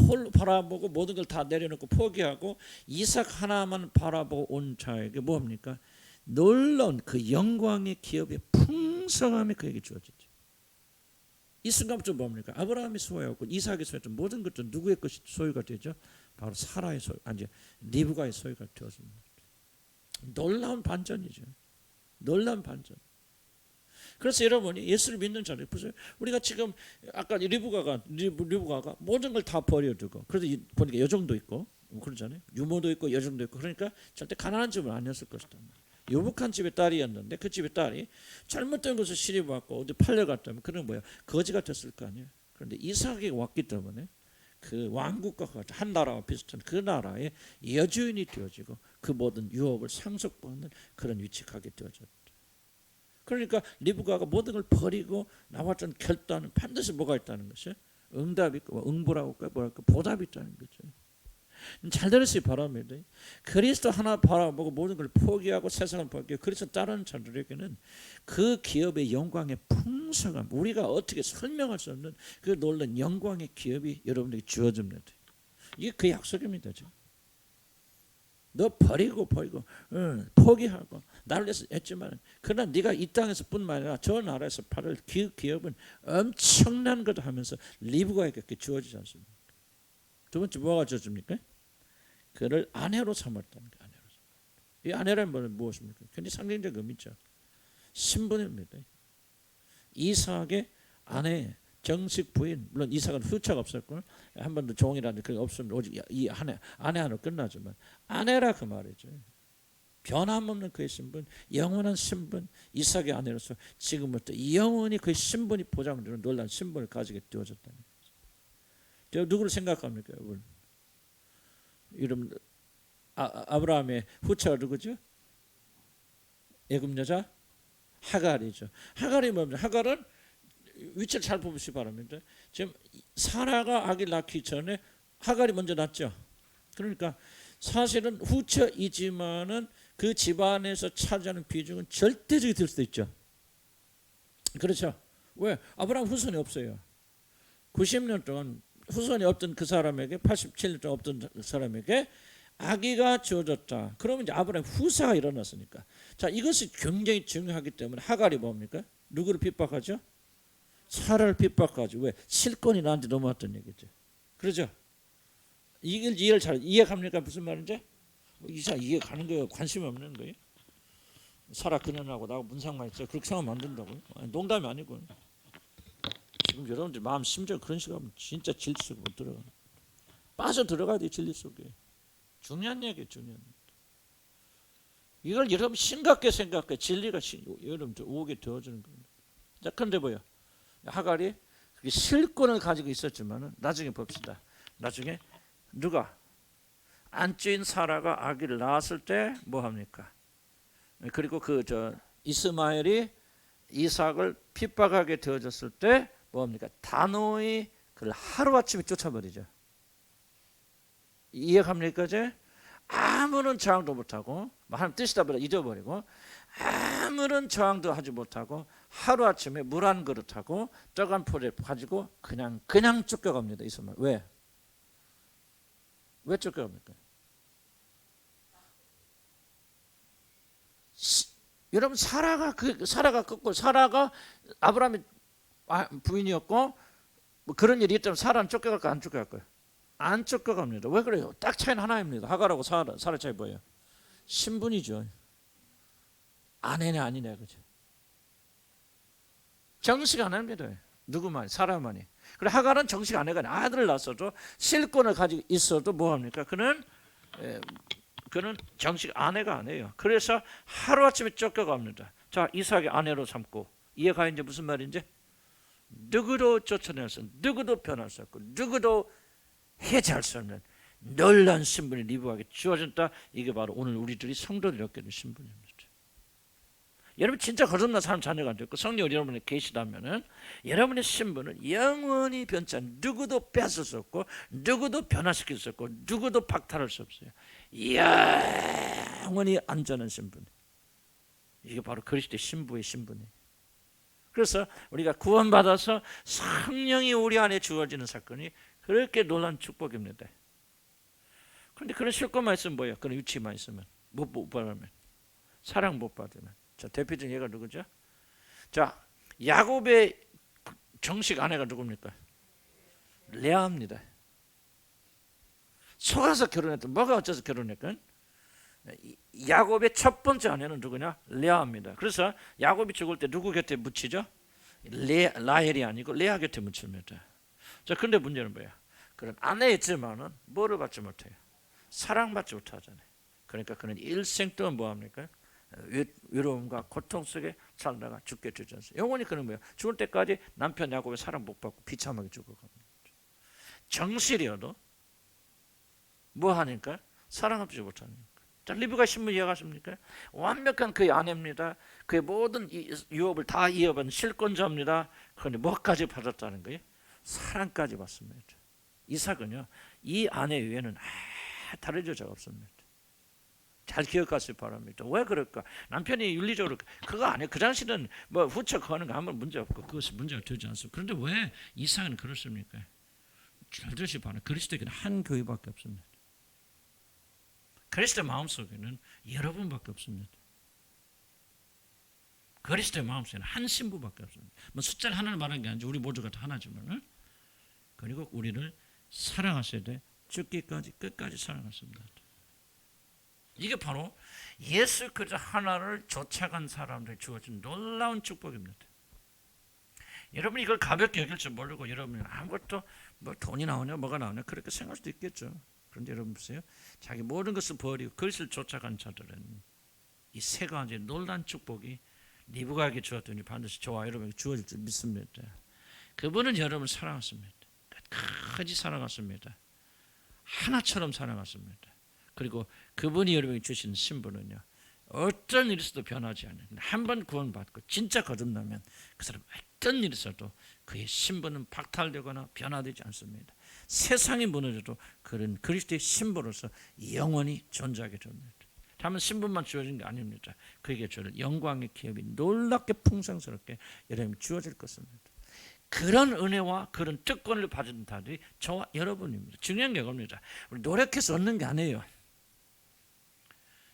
홀로 바라보고 모든 걸 다 내려놓고 포기하고 이삭 하나만 바라보고 온 자에게 뭡니까? 놀라운 그 영광의 기업의 풍성함이 그에게 주어지죠. 이 순간부터 뭡니까? 아브라함이 소유하고 이삭이 소유했던 모든 것들은 누구의 것이 소유가 되죠? 바로 사라의 소유, 아니 리브가의 소유가 되었습니다. 놀라운 반전이죠. 놀라운 반전. 그래서 여러분이 예수를 믿는 자들 보세요. 우리가 지금 아까 리브가가 모든 걸 다 버려두고, 그래도 보니까 여종도 있고 그러잖아요. 유모도 있고 여종도 있고, 그러니까 절대 가난한 집은 아니었을 것이다. 유복한 집의 딸이었는데 그 집의 딸이 잘못된 것을 시리받고 어디 팔려갔다면 그런 뭐야, 거지가 됐을 거 아니에요. 그런데 이삭이 왔기 때문에 그 왕국과 같은 한 나라와 비슷한 그 나라의 여주인이 되어지고 그 모든 유업을 상속받는 그런 위치에 가게 되어졌다. 그러니까 리브가가 모든 걸 버리고 나왔던 결단은 반드시 뭐가 있다는 것이 응답이 있고, 응보라고 할까 뭐랄까, 보답이 있다는 거죠. 잘 들으시기 바랍니다. 그리스도 하나 바라보고 모든 걸 포기하고 세상을 포기하고 그리스도 따르는 자들에게는 그 기업의 영광의 풍성함, 우리가 어떻게 설명할 수 없는 그 놀라운 영광의 기업이 여러분에게 주어집니다. 이게 그 약속입니다. 지금. 너 버리고 포기하고 나를 위해서 했지만, 그러나 네가 이 땅에서 뿐만 아니라 저 나라에서 받을 기업은 엄청난 거다 하면서 리브가에게 주어지지 않습니까? 두 번째 뭐가 주어집니까? 그를 아내로 삼았다는 게 아내로 삼았다. 이 아내라는 말은 무엇입니까? 굉장히 상징적 의미죠. 신분입니다. 이삭의 아내, 정식 부인, 물론 이삭은 후처가 없었고 한 번도 종이라는 그게 없으면 오직 이 아내 하나로 끝나지만 아내라 그 말이죠. 변함없는 그의 신분, 영원한 신분, 이삭의 아내로서 지금부터 영원히 그의 신분이 보장되는 놀라운 신분을 가지게 되어졌다는 거죠. 누구를 생각합니까, 여러분? 이름 아브라함의 후처가 누구죠? 애굽 여자 하갈이죠. 하갈이 뭡니까? 하갈은 위치를 잘 보시기 바랍니다. 지금 사라가 아기를 낳기 전에 하갈이 먼저 낳죠. 그러니까 사실은 후처이지만은 그 집안에서 차지하는 비중은 절대적이 될 수도 있죠. 그렇죠? 왜? 아브라함 후손이 없어요. 90년 동안 후손이 없던 그 사람에게, 87년 동안 없던 사람에게 아기가 주어졌다. 그러면 이제 아브라함 후사가 일어났으니까. 자, 이것이 굉장히 중요하기 때문에 하갈이 뭡니까? 누구를 핍박하죠? 사라를 핍박하죠. 왜? 실권이 나한테 넘어왔던 얘기죠. 그렇죠? 이걸 이해를 잘 이해합니까? 무슨 말인지? 이상 이해가는 거예요. 관심이 없는 거예요. 사라 그년하고 나하고 문상만 있어요. 그렇게 생각하면 안 된다고요. 농담이 아니고. 지금 여러분들 마음 심정 그런 식으로 하면 진짜 진리 속에 못 들어가. 빠져 들어가야 돼, 진리 속에. 중요한 얘기예요, 중요한 얘기. 이걸 여러분 심각하게 생각해. 진리가 여러분들 오게 되어지는 겁니다. 자, 그런데 뭐야? 하갈이 실권을 가지고 있었지만은 나중에 봅시다. 나중에 누가 안주인 사라가 아기를 낳았을 때 뭐 합니까? 그리고 이스마엘이 이삭을 핍박하게 되어졌을 때 뭡니까? 단호히 그를 하루아침에 쫓아버리죠. 이해갑니까? 이제 아무런 저항도 못하고 하나님 뜻이다 보다 잊어버리고 아무런 저항도 하지 못하고 하루아침에 물 한 그릇하고 떡 한 포를 가지고 그냥 쫓겨갑니다. 이스마엘. 왜 쫓겨갑니까? 여러분 사라가 아브라함의 부인이었고 뭐 그런 일이 있다면 사라는 쫓겨갈까 안 쫓겨갈까요? 안 쫓겨갑니다. 왜 그래요? 딱 차이는 하나입니다. 하갈하고 사라 차이 뭐예요? 신분이죠. 아내냐 아니냐 그죠? 정식 안 합니다. 누구만이? 사라만이. 그래 하갈은 정식 아내가 아들을 낳았어도 실권을 가지고 있어도 뭐합니까? 그는 정식 아내가 아니에요. 그래서 하루아침에 쫓겨갑니다. 자, 이삭의 아내로 삼고 이해가 이제 무슨 말인지? 누구도 쫓아낼 수 없는, 누구도 변할 수 없고 누구도 해제할 수 없는 놀라운 신분이 리브가에게 주어졌다. 이게 바로 오늘 우리들이 성도들이 얻게 된 신분입니다. 여러분 진짜 거듭난 사람 자녀가 됐고 성령 여러분에 계시다면은 여러분의 신분은 영원히 변치 않는, 누구도 뺏을 수 없고 누구도 변화시킬 수 없고 누구도 박탈할 수 없어요. 영원히 안전한 신분. 이게 바로 그리스도의 신부의 신분이에요. 그래서 우리가 구원받아서 성령이 우리 안에 주어지는 사건이 그렇게 놀라운 축복입니다. 그런데 그런 실권만 있으면 뭐예요? 그런 유치만 있으면 못 받으면 사랑 못 받으면. 자, 대표적인 예가 누구죠? 자, 야곱의 정식 아내가 누굽니까? 레아입니다. 속아서 결혼했던, 뭐가 어째서 결혼했건? 야곱의 첫 번째 아내는 누구냐? 레아입니다. 그래서 야곱이 죽을 때 누구 곁에 묻히죠? 라헬이 아니고 레아 곁에 묻힙니다. 자, 근데 문제는 뭐야? 그런 아내였지만은 뭐를 받지 못해요? 사랑받지 못하잖아요. 그러니까 그는 일생 동안 뭐합니까? 외로움과 고통 속에 살다가 죽게 되지 않습니까? 영원히 그는 뭐야? 죽을 때까지 남편 야곱의 사랑 못 받고 비참하게 죽어갑니다. 정실이어도 뭐 하니까? 사랑 없이 못하니까. 자, 리브가 신문 이해가십니까? 완벽한 그의 아내입니다. 그의 모든 유업을 다 이어받은 실권자입니다. 그런데 뭐까지 받았다는 거예요? 사랑까지 받습니다. 이삭은요, 이 아내 외에는 다른 여자가 없습니다. 잘 기억하시기 바랍니다. 왜 그럴까? 남편이 윤리적으로 그거 아니에요. 그 당시는 뭐 후처 거는 거 아무 문제 없고 그것이 문제가 되지 않습니다. 그런데 왜 이삭은 그렇습니까? 잘 들으시기 바랍니다. 그리스도에게는 한 교회밖에 없습니다. 그리스도 마음속에는 여러분밖에 없습니다. 그리스도의 마음속에는 한 신부밖에 없습니다. 뭐 숫자를 하나를 말하는 게 아니죠. 우리 모두가 다 하나지만 그리고 우리를 사랑하셔야 돼. 죽기까지 끝까지 사랑하십니다. 이게 바로 예수 그리스도 하나를 쫓아간 사람들이 주어진 놀라운 축복입니다. 여러분 이걸 가볍게 여길 줄 모르고 여러분이 아무것도 뭐 돈이 나오냐 뭐가 나오냐 그렇게 생각할 수도 있겠죠. 그런데 여러분 보세요. 자기 모든 것을 버리고 그리스도를 쫓아간 자들은 이 세 가지 놀라운 축복이 리브가에게 주었더니 반드시 저와 여러분에게 주어질 줄 믿습니다. 그분은 여러분을 사랑하십니다. 끝까지 사랑하십니다. 하나처럼 사랑하십니다. 그리고 그분이 여러분에게 주신 신분은요, 어떤 일이 있어도 변하지 않아요. 한 번 구원받고 진짜 거듭나면 그 사람 어떤 일이 있어도 그의 신분은 박탈되거나 변화되지 않습니다. 세상이 무너져도 그런 그리스도의 신부로서 영원히 존재하게 됩니다. 다만 신분만 주어진 게 아닙니다. 그에게 주어질 영광의 기업이 놀랍게 풍성스럽게 여러분에게 주어질 것입니다. 그런 은혜와 그런 특권을 받은 자들이 저와 여러분입니다. 중요한 게 겁니다. 우리 노력해서 얻는 게 아니에요.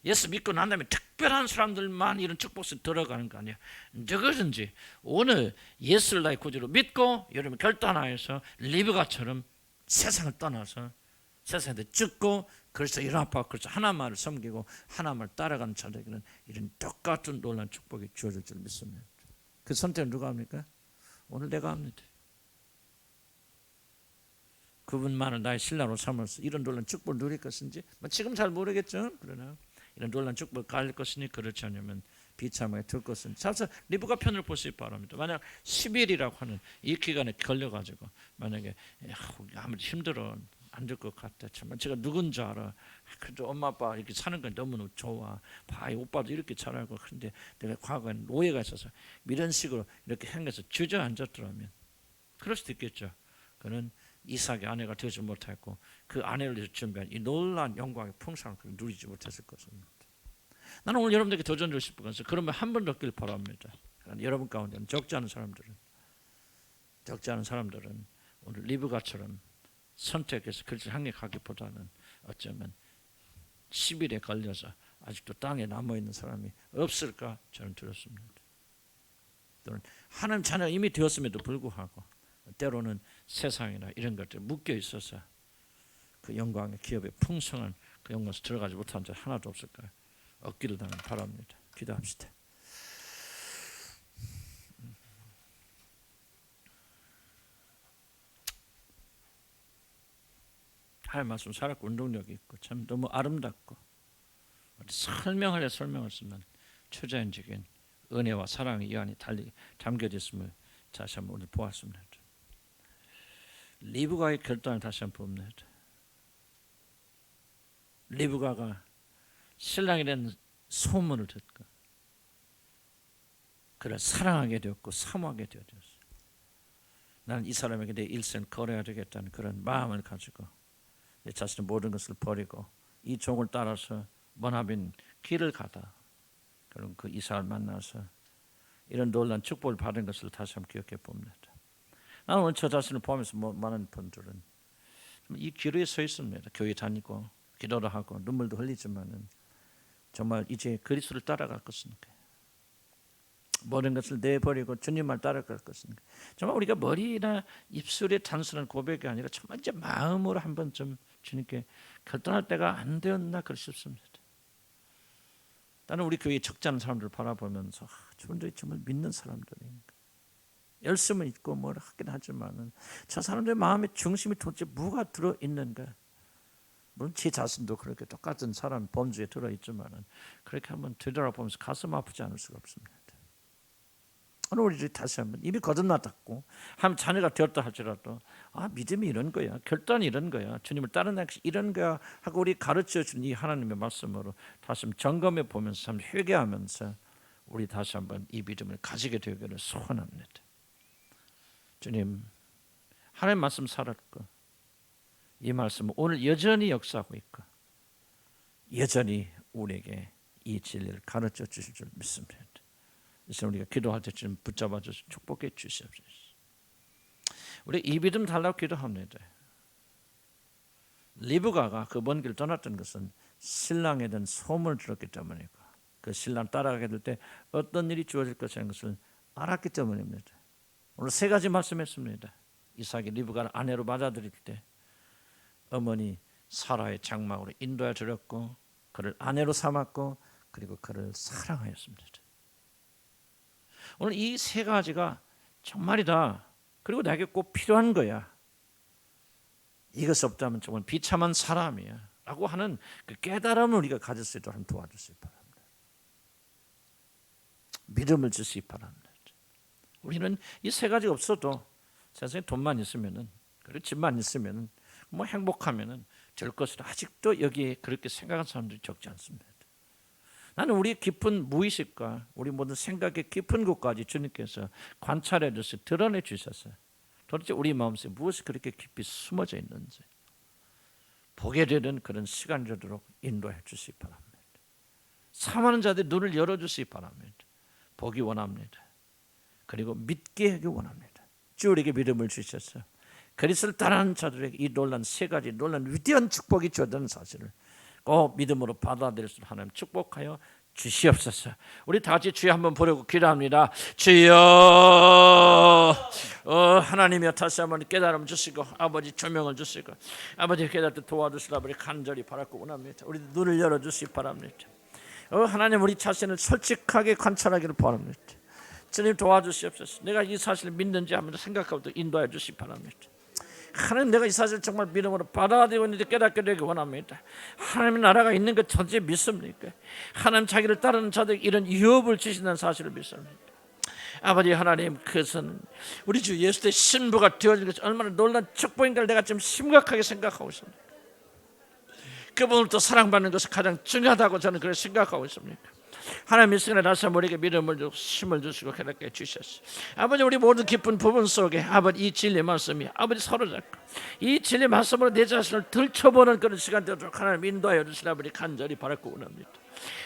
예수 믿고 난 다음에 특별한 사람들만 이런 축복에 들어가는 거 아니에요. 누구든지 오늘 예수를 나의 구주로 믿고 여러분 결단하여서 리브가처럼 세상을 떠나서 세상에 죽고 그래서 이런 아빠 그래서 하나만을 섬기고 하나만을 따라가는 자들에게는 이런 똑같은 놀라운 축복이 주어질 줄 믿습니다. 그 선택은 누가 합니까? 오늘 내가 합니다. 그분만을 나의 신랑으로 삼아서 이런 놀라운 축복을 누릴 것인지 지금 잘 모르겠죠. 그러나 이런 놀라운 축복을 가질 것이니 그렇지 않으면 비참하게 될 것은. 그래서 리브가 편을 보시기 바랍니다. 만약 10일이라고 하는 이 기간에 걸려가지고 만약에 아무리 힘들어 안 될 것 같아. 정말 제가 누군지 알아. 그래도 엄마 아빠 이렇게 사는 건 너무너무 좋아. 봐, 이 오빠도 이렇게 잘하고. 그런데 내가 과거에 오해가 있어서 이런 식으로 이렇게 행해서 주저앉았더라면 그럴 수도 있겠죠. 그는 이삭의 아내가 되지 못했고 그 아내를 위해서 준비한 이 놀라운 영광의 풍성을 누리지 못했을 것입니다. 나는 오늘 여러분들에게 도전드리고 싶은 것은 그러면 한 번 얻길 바랍니다. 여러분 가운데는 적지 않은 사람들은 오늘 리브가처럼 선택해서 그것을 향해 가기보다는 어쩌면 10일에 걸려서 아직도 땅에 남아있는 사람이 없을까 저는 들었습니다. 또는 하나님 자녀가 이미 되었음에도 불구하고 때로는 세상이나 이런 것들에 묶여 있어서 그 영광의 기업의 풍성한 그 영광에서 들어가지 못한 자 하나도 없을까 얻기를 나는 바랍니다. 기도합시다. 하나님 말씀 살았고 운동력이 있고 참 너무 아름답고 설명을 쓰면 초자연적인 은혜와 사랑의 이 안에 달리 담겨져 있음을 다시 한번 오늘 보았습니다. 리브가의 결단을 다시 한번 봅니다. 리브가가 신랑에 대한 소문을 듣고 그를 사랑하게 되었고 사모하게 되었어요. 나는 이 사람에게 내 일생 걸어야 되겠다는 그런 마음을 가지고 내 자신의 모든 것을 버리고 이 종을 따라서 머나빈 길을 가다 그럼 그 이삭을 만나서 이런 놀라운 축복을 받은 것을 다시 한번 기억해 봅니다. 나는 오늘 저 자신을 보면서 많은 분들은 이 길 위에 서 있습니다. 교회 다니고 기도를 하고 눈물도 흘리지만은 정말 이제 그리스도를 따라갈 것인가? 모든 것을 내버리고 주님만 따라갈 것인가? 정말 우리가 머리나 입술의 단순한 고백이 아니라 정말 이제 마음으로 한번 좀 주님께 결단할 때가 안 되었나 그렇 싶습니다. 나는 우리 교회 적지 않은 사람들을 바라보면서 저분들이 정말 믿는 사람들인가? 열심은 있고 뭘 하긴 하지만은 저 사람들의 마음의 중심이 도대체 뭐가 들어 있는가? 물론 제 자신도 그렇게 똑같은 사람 범주에 들어 있지만은 그렇게 한번 되돌아보면서 가슴 아프지 않을 수가 없습니다. 오늘 우리 다시 한번 이미 거듭났고 한 자녀가 되었다 할지라도 믿음이 이런 거야, 결단이 이런 거야, 주님을 따르는 것이 이런 거야 하고 우리 가르쳐 준 이 하나님의 말씀으로 다시 한번 점검해 보면서 참 회개하면서 우리 다시 한번 이 믿음을 가지게 되기를 소원합니다. 주님, 하나님 말씀 살았고 이 말씀은 오늘 여전히 역사하고 있고 여전히 우리에게 이 진리를 가르쳐 주실 줄 믿습니다. 그래서 우리가 기도할 때 좀 붙잡아 주셔서 축복해 주시옵소서. 우리 이 믿음 달라고 기도합니다. 리브가가 그 먼 길 떠났던 것은 신랑에 대한 소문을 들었기 때문이고 그 신랑 따라가게 될 때 어떤 일이 주어질 것이라는 것을 알았기 때문입니다. 오늘 세 가지 말씀했습니다. 이삭이 리브가를 아내로 맞아들일 때 어머니 사라의 장막으로 인도해 드렸고 그를 아내로 삼았고 그리고 그를 사랑하였습니다. 오늘 이 세 가지가 정말이다. 그리고 나에게 꼭 필요한 거야. 이것이 없다면 정말 비참한 사람이야. 라고 하는 그 깨달음을 우리가 가질 수 있도록 도와주시기 바랍니다. 믿음을 주시기 바랍니다. 우리는 이 세 가지가 없어도 세상에 돈만 있으면은 그리고 집만 있으면은 뭐 행복하면은 될 것이라 아직도 여기에 그렇게 생각하는 사람들이 적지 않습니다. 나는 우리 깊은 무의식과 우리 모든 생각의 깊은 곳까지 주님께서 관찰해 주셔서 드러내 주셔서 도대체 우리 마음속에 무엇이 그렇게 깊이 숨어져 있는지 보게 되는 그런 시간이 되도록 인도해 주시기 바랍니다. 사모하는 자들의 눈을 열어주시기 바랍니다. 보기 원합니다. 그리고 믿게 하기 원합니다. 주 우리에게 믿음을 주셔서 그리스도를 따르는 자들에게 이 놀란 세 가지 놀란 위대한 축복이 주어지는 사실을 꼭 믿음으로 받아들일 수 있는 하나님 축복하여 주시옵소서. 우리 다 같이 주여 한번 부르고 기도합니다. 주여 하나님이여 다시 한번 깨달음 주시고 아버지 조명을 주시고 아버지 깨달을 때 도와주시라 우리 간절히 바라고 원합니다. 우리 눈을 열어주시기 바랍니다. 하나님 우리 자신을 솔직하게 관찰하기를 바랍니다. 주님 도와주시옵소서. 내가 이 사실을 믿는지 한번 생각하고 인도해 주시기 바랍니다. 하나님 내가 이 사실을 정말 믿음으로 받아들이고 있는지 깨닫게 되기 원합니다. 하나님의 나라가 있는 것 전체 믿습니까? 하나님 자기를 따르는 자들에게 이런 유업을 주신다는 사실을 믿습니다. 아버지 하나님, 그것은 우리 주 예수의 신부가 되어진 것이 얼마나 놀라운 축복인가를 내가 지금 심각하게 생각하고 있습니다. 그분으로부터 사랑받는 것이 가장 중요하다고 저는 그렇게 생각하고 있습니다. 하나님 이 시간에 다시 우리에게 믿음을 주고 힘을 주시고 깨닫게 해주셨어요. 아버지, 우리 모든 기쁜 부분 속에 아버지 이 진리 말씀이 아버지 사로잡고 이 진리 말씀으로 내 자신을 들춰보는 그런 시간 되도록 하나님 인도하여 주시라 아버지 간절히 바라고 원합니다.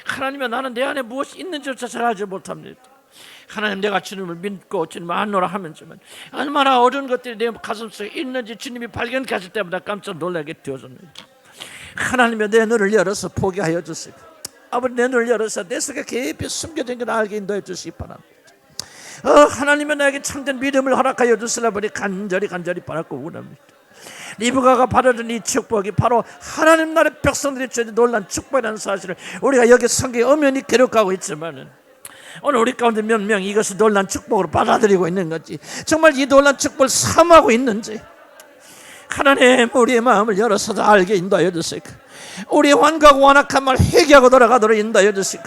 하나님이여, 나는 내 안에 무엇이 있는지조차 잘 알지 못합니다. 하나님, 내가 주님을 믿고 주님을 안노라 하면서만 얼마나 어려운 것들이 내 가슴속에 있는지 주님이 발견하실 때마다 깜짝 놀라게 되어집니다. 하나님이여, 내 눈을 열어서 보게 하여 주시고 아버지 내 눈을 열어서 내 속에 깊이 숨겨진 걸 알게 인도해 주시기 바랍니다. 하나님이여, 나에게 참된 믿음을 허락하여 주시라 아버지 간절히 바라고 원합니다. 리브가가 받아든 이 축복이 바로 하나님 나라의 백성들이 주어진 놀란 축복이라는 사실을 우리가 여기 성경에 엄연히 기록하고 있지만 오늘 우리 가운데 몇 명이 이것을 놀란 축복으로 받아들이고 있는 건지, 정말 이 놀란 축복을 사모하고 있는지 하나님 우리의 마음을 열어서도 알게 인도하여 주시고 우리의 완고하고 완악함을 회개하고 돌아가도록 인도하여 주시고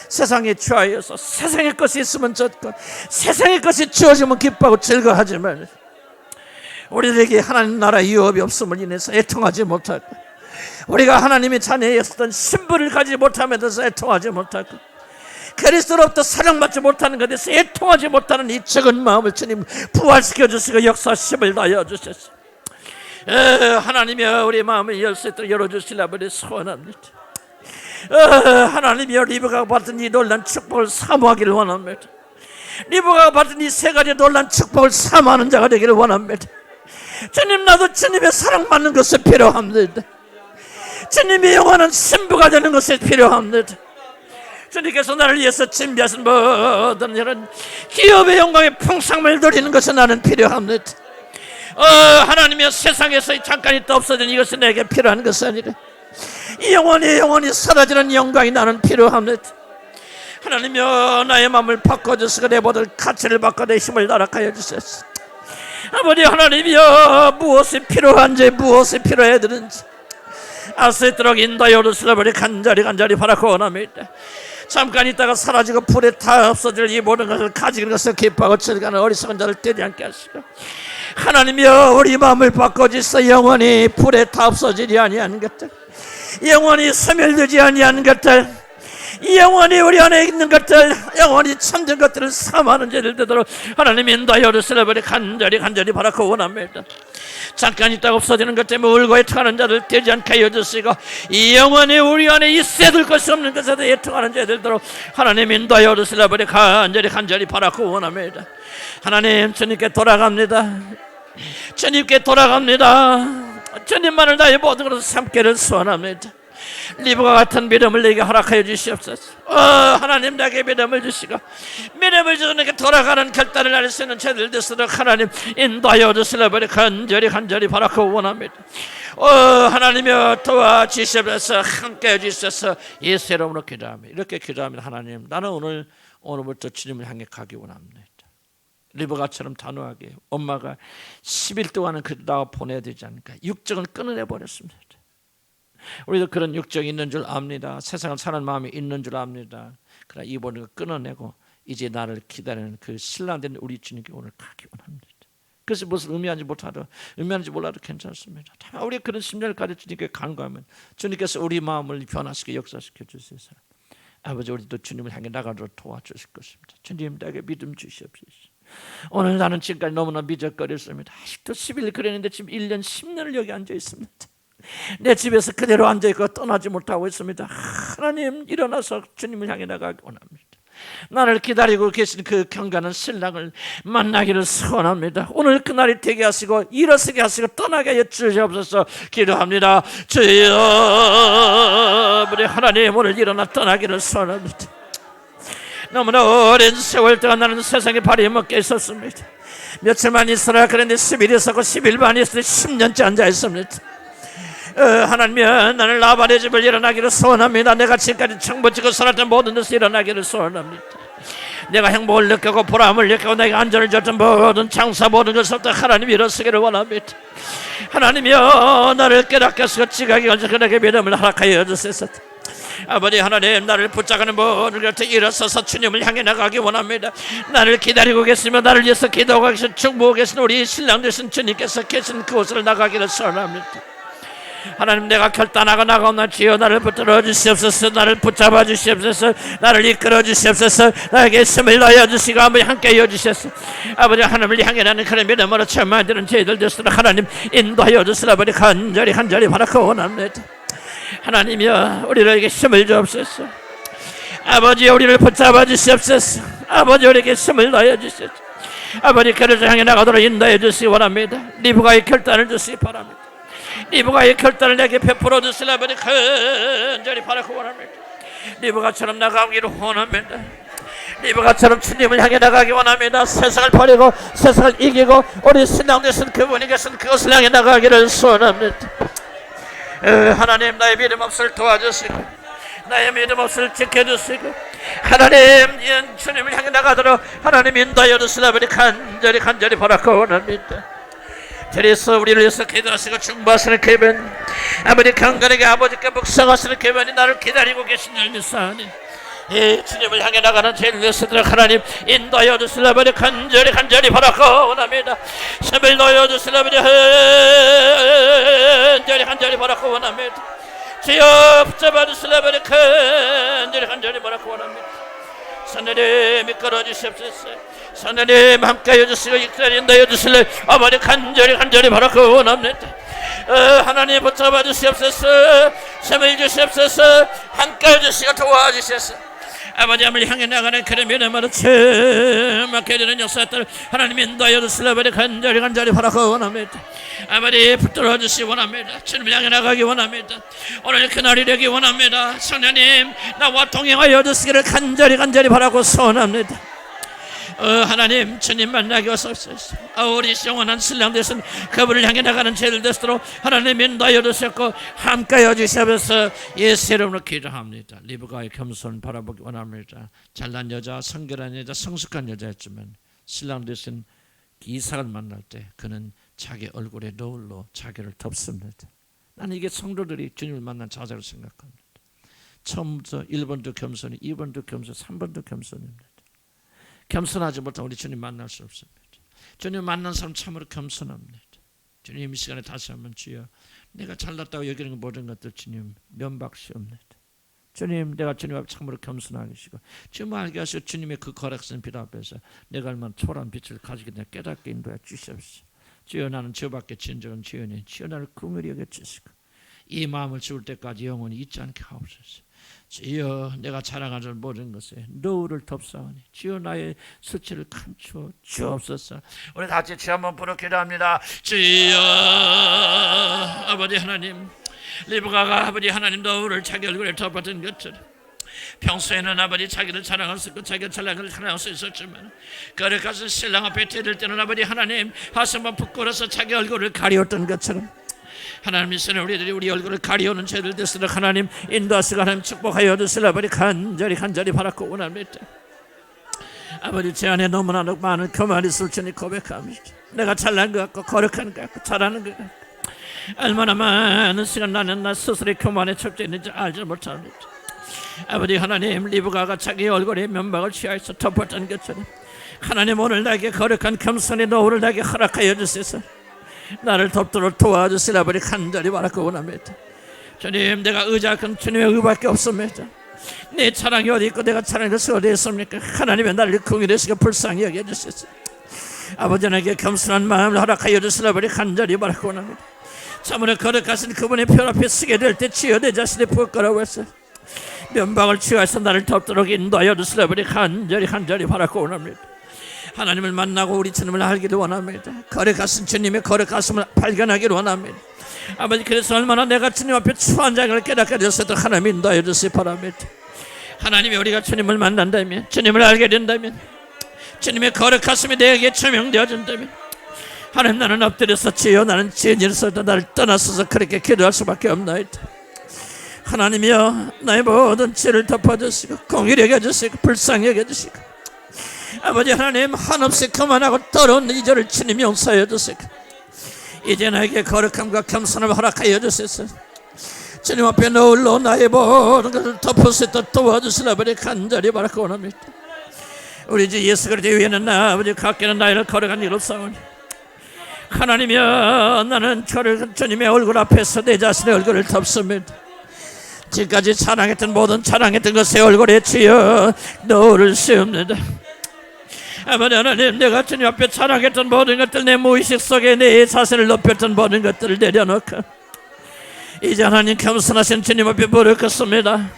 세상에 취하여서 세상의 것이 있으면 좋고 세상의 것이 주어지면 기뻐하고 즐거워하지만 우리들에게 하나님 나라 유업이 없음을 인해서 애통하지 못하고 우리가 하나님의 자녀였던 신분을 가지지 못함에 대해서 애통하지 못하고 그리스도로부터 사랑받지 못하는 것에 대해서 애통하지 못하는 이 적은 마음을 주님 부활시켜 주시고 역사심을 다하여 주셨습니다. 하나님이여, 우리 마음을 열 수 있도록 열어주시라 아버지 소원합니다. 하나님이여, 리브가가 받은 이 놀란 축복을 사모하기를 원합니다. 리브가가 받은 이 세 가지 놀란 축복을 사모하는 자가 되기를 원합니다. 주님, 나도 주님의 사랑받는 것이 필요합니다. 주님의 영원한 신부가 되는 것이 필요합니다. 주님께서 나를 위해서 준비하신 모든 이런 기업의 영광의 풍성을 누리는 것이 나는 필요합니다. 하나님의 세상에서 잠깐 있다 없어진 이것이 내게 필요한 것이 아니라 영원히 사라지는 영광이 나는 필요합니다. 하나님이여, 나의 마음을 바꿔주시고 내 모든 가치를 바꿔 내 힘을 나락하여 주셨소. 아버지 하나님이여, 무엇이 필요한지 무엇이 필요해야 되는지 알 수 있도록 인도하여 주시라 아버지 간절히 바라고 원합니다. 잠깐 있다가 사라지고 불에 다 없어질 이 모든 것을 가지는 것을 기뻐하고 즐거워하는 어리석은 자를 되지 않게 하시고 하나님이여, 우리 마음을 바꿔주시어 영원히 불에 다 없어지지 아니하는 것들, 영원히 소멸되지 아니하는 것들, 영원히 우리 안에 있는 것들, 영원히 참된 것들을 사모하는 자들 되도록 하나님 인도하여 주시라 아버지 간절히 바라고 원합니다. 잠깐 있다가 없어지는 것 때문에 울고 애통하는 자들 되지 않게 하여 주시고 이 영원히 우리 안에 있어야 될 것이 없는 것에 대해 애통하는 자들 되도록 하나님 인도하여 주시라 아버지 간절히 바라고 원합니다. 하나님, 주님께 돌아갑니다. 주님만을 나의 모든 것을 삼기를 소원합니다. 리브가 같은 믿음을 내게 허락하여 주시옵소서. 하나님, 나에게 믿음을 주시고 믿음을 주시고 내게 돌아가는 결단을 할 수 있는 저들 되도록 하나님 인도하여 주시라 버리 간절히 바라고 원합니다. 하나님여, 도와주시옵소서. 함께 해주셔서 예수 이름으로 기도합니다. 이렇게 기도합니다. 하나님, 나는 오늘부터 주님을 향해 가기 원합니다. 리브가처럼 단호하게 엄마가 10일 동안은 그러다가 보내야 되지 않을까, 육정을 끊어내버렸습니다. 우리도 그런 육정이 있는 줄 압니다. 세상을 사는 마음이 있는 줄 압니다. 그러나 이번에 끊어내고 이제 나를 기다리는 그 신랑된 우리 주님께 오늘 가기 원합니다. 그것이 무슨 의미하는지 몰라도 괜찮습니다. 다만 우리 그런 심령을 가져 주님께 간구하면 주님께서 우리 마음을 변화시켜 역사시켜 주셔서 아버지, 우리도 주님을 향해 나가도록 도와주실 것입니다. 주님, 나에게 믿음 주시옵소서. 오늘 나는 지금까지 너무나 미적거렸습니다. 아직도 10일 그랬는데 지금 1년 10년을 여기 앉아 있습니다. 내 집에서 그대로 앉아있고 떠나지 못하고 있습니다. 하나님, 일어나서 주님을 향해 나가기 원합니다. 나를 기다리고 계신 그 경건한 신랑을 만나기를 소원합니다. 오늘 그날이 되게 하시고 일어서게 하시고 떠나게 하여 주시옵소서. 기도합니다. 주여, 우리 하나님, 오늘 일어나 떠나기를 소원합니다. 너무나 오랜 세월 동안 나는 세상에 발이 먹게 있었습니다. 며칠만 있으라 그랬는데 10일 있었고 10일만 있을 때 10년째 앉아 있습니다. 하나님이여, 나는 라반의 집을 일어나기를 소원합니다. 내가 지금까지 청부지고 살았던 모든 데서 일어나기를 소원합니다. 내가 행복을 느끼고 보람을 느끼고 내게 안전을 줬던 모든 장사 모든 것부터 하나님 일어서기를 원합니다. 하나님이여, 나를 깨닫게 하시고 지각이 언제까 내게 믿음을 허락하여 주소서. 아버지 하나님, 나를 붙잡는 모든 것을 일어서서 주님을 향해 나가기 원합니다. 나를 기다리고 계시며 나를 위해서 기도하고 계신 충보하고 계신 우리 신랑 되신 주님께서 계신 그곳을 나가기를 선합니다. 하나님, 내가 결단하고 나가오나 주여 나를 붙들어 주시옵소서. 나를 붙잡아 주시옵소서. 나를 이끌어 주시옵소서. 나에게 힘을 넣어 주시고 아버지 함께 이어 주셔서 아버지 하나님을 향해 나는 그런 믿음으로 천만되는 저희들 되시도록 하나님 인도하여 주시라. 아버지 간절히 바라고 원합니다. 하나님이여, 우리에게 힘을 주옵소서. 아버지, 우리를 붙잡아 주시옵소서. 아버지, 우리에게 힘을 넣어 주시옵소서. 아버지, 그를 향해 나가도록 인도해 주시기 원합니다. 리브가의 결단을 주시기 바랍니다. 리브가의 결단을 내게 베풀어 주시라. 아버지 간절히 바라고 원합니다. 리브가처럼 나가기를 원합니다. 리브가처럼 주님을 향해 나가기 원합니다. 세상을 버리고 세상을 이기고 우리 신랑 되신 그분이 계신 그것을 향해 나가기를 소원합니다. 하나님, 나의 믿음 없을 도와주시고 나의 믿음 없을 지켜주시고 하나님, 주님을 향해 나가도록 하나님 인도하여 주시라. 아버지 간절히 바라고 원합니다. 그래서 우리를 위해서 기도하시고 중보하시는 그분, 아버지 강건하게 아버지께 묵상하시는 그분이 나를 기다리고 계신 줄 믿사오니 주님을 향해 나가는 죄를 위해서도록 하나님 인도하여 주시라. 아버지 간절히 바라고 원합니다. 힘을 넣어 주시라. 아버지 간절히 바라고 원합니다. 주여 붙잡아 주시라. 아버지 간절히 바라고 원합니다. 하나님 이끌어 주시옵소서. 하나님 함께 해주시고 인도해 주실래. 아버지 간절히 바라고 원합니다. 하나님 붙잡아 주시옵소서. 힘을 주시옵소서. 함께 해주시고 도와주시옵소서. 아버지 함을 향해 나가는 그런 믿음으로 맡게 되는 역사들 하나님 인도하여 주실래. 아버지 간절히 바라고 원합니다. 아버지 붙들어 주시기 원합니다. 주님을 향해 나가기 원합니다. 오늘 그날이 되기 원합니다. 성령님, 나와 동행하여 주시기를 간절히 바라고 소원합니다. 하나님, 주님 만나게 하소서. 우리 영원한 신랑 되신 그분을 향해 나가는 죄를 되도록 하나님 인도하여 주셨고 함께하여 주시면서 예수 이름으로 기도합니다. 리브가의 겸손 바라보기 원합니다. 잘난 여자, 성결한 여자, 성숙한 여자였지만 신랑 되신 이삭을 만날 때 그는 자기 얼굴에 노을로 자기를 덮습니다. 나는 이게 성도들이 주님을 만난 자세로 생각합니다. 처음부터 1번도 겸손이, 2번도 겸손, 3번도 겸손입니다. 겸손하지 못하면 우리 주님 만날 수 없습니다. 주님 만난 사람 참으로 겸손합니다. 주님 이 시간에 다시 한번 주여, 내가 잘났다고 여기는 모든 것들 주님 면박시옵니다. 주님, 내가 주님 앞에 참으로 겸손하게 하시고 주님 알게 하시고 주님의 그 거룩한 빛 앞에서 내가 얼마나 초라한 빛을 가지게 되나 깨닫게 인도해 주시옵소서. 주여, 나는 저밖에 진정한 주여니 주여 나를 긍휼히 여겨주시고 이 마음을 죽을 때까지 영원히 잊지 않게 하옵소서. 주여, 내가 자랑하는 모든 것에 노을을 덮사오니 주여 나의 수치를 감추어 주옵소서. 우리 다 같이 주 한번 부르 기도합니다. 주여, 아버지 하나님, 리브가가 아버지 하나님 노을을 자기 얼굴에 덮었던 것처럼 평소에는 아버지 자기를 자랑할 수 있고 자기가 자랑을 자랑할 수 있었지만 거룩하신 신랑 앞에 드릴 때는 아버지 하나님 가슴만 부끄러워서 자기 얼굴을 가리웠던 것처럼 하나님 이 시간에 우리 얼굴을 가리우는 죄를 되시도록 하나님 인도하시고 하나님 축복하여 주시라. 아버지 간절히 바라고 원합니다. 아버지, 제 안에 너무나 많은 교만이 있을 주님 고백합니다. 내가 잘난 것 같고 거룩한 것 같고 잘하는 것 같고 얼마나 많은 시간 나는 나 스스로의 교만에 첩져 있는지 알지 못합니다. 아버지 하나님, 리브가가 자기 얼굴에 면박을 취하여서 덮었던 것처럼 하나님 오늘 나에게 거룩한 겸손의 노후를 나에게 허락하여 주소서. 나를 덮도록 도와주시라. 아버지 간절히 바라고 원합니다. 주님, 내가 의지할 주님의 의밖에 없습니다. 내 자랑이 어디 있고 내가 자랑할 것이 어디 있습니까? 하나님의 나를 긍휼히 여겨 불쌍히 여겨주소서. 아버지, 나에게 겸손한 마음을 허락하여 주시라. 아버지 간절히 바라고 원합니다. 참으로 거룩하신 그분의 표 앞에 서게 될 때 주여 내 자신이 부끄러워서 면박을 취하여서 나를 덮도록 인도하여 주시라. 아버지 간절히 바라고 원합니다. 하나님을 만나고 우리 주님을 알기를 원합니다. 거룩하신 주님의 거룩하심을 발견하기를 원합니다. 아버지, 그래서 얼마나 내가 주님 앞에 추한 장을 깨닫게 되었어도 하나님 인도하여 주시기 바랍니다. 하나님이 우리가 주님을 만난다면, 주님을 알게 된다면, 주님의 거룩하심이 내게 조명되어진다면 하나님, 나는 엎드려서 주여 나는 죄인이라서도 나를 떠나서서 그렇게 기도할 수밖에 없나이다. 하나님이여, 나의 모든 죄를 덮어주시고 공의를 여겨주시고 불쌍히 여겨주시고 아버지 하나님, 한없이 그만하고 더러운 이 죄를 주님 용서해 주시고 이제 나에게 거룩함과 겸손을 허락하여 주소서. 주님 앞에 너홀로 나의 모든 것을 덮을 수 있도록 도와주시라 버리 간절히 바라고 원합니다. 우리 주 예수 그리스도 위에는 나 아버지 각기는 나이를 걸어간 일 없사오니 하나님이여 나는 주님의 얼굴 앞에서 내 자신의 얼굴을 덮습니다. 지금까지 찬양했던 모든 찬양했던 것의 얼굴에 치여 너를 세웁니다. 아버지 하나님, 내가 주님 앞에 찬양했던 모든 것들, 내 무의식 속에 내 자신을 높였던 모든 것들을 내려놓고 이제 하나님 겸손하신 주님 앞에 무릎 꿇습니다.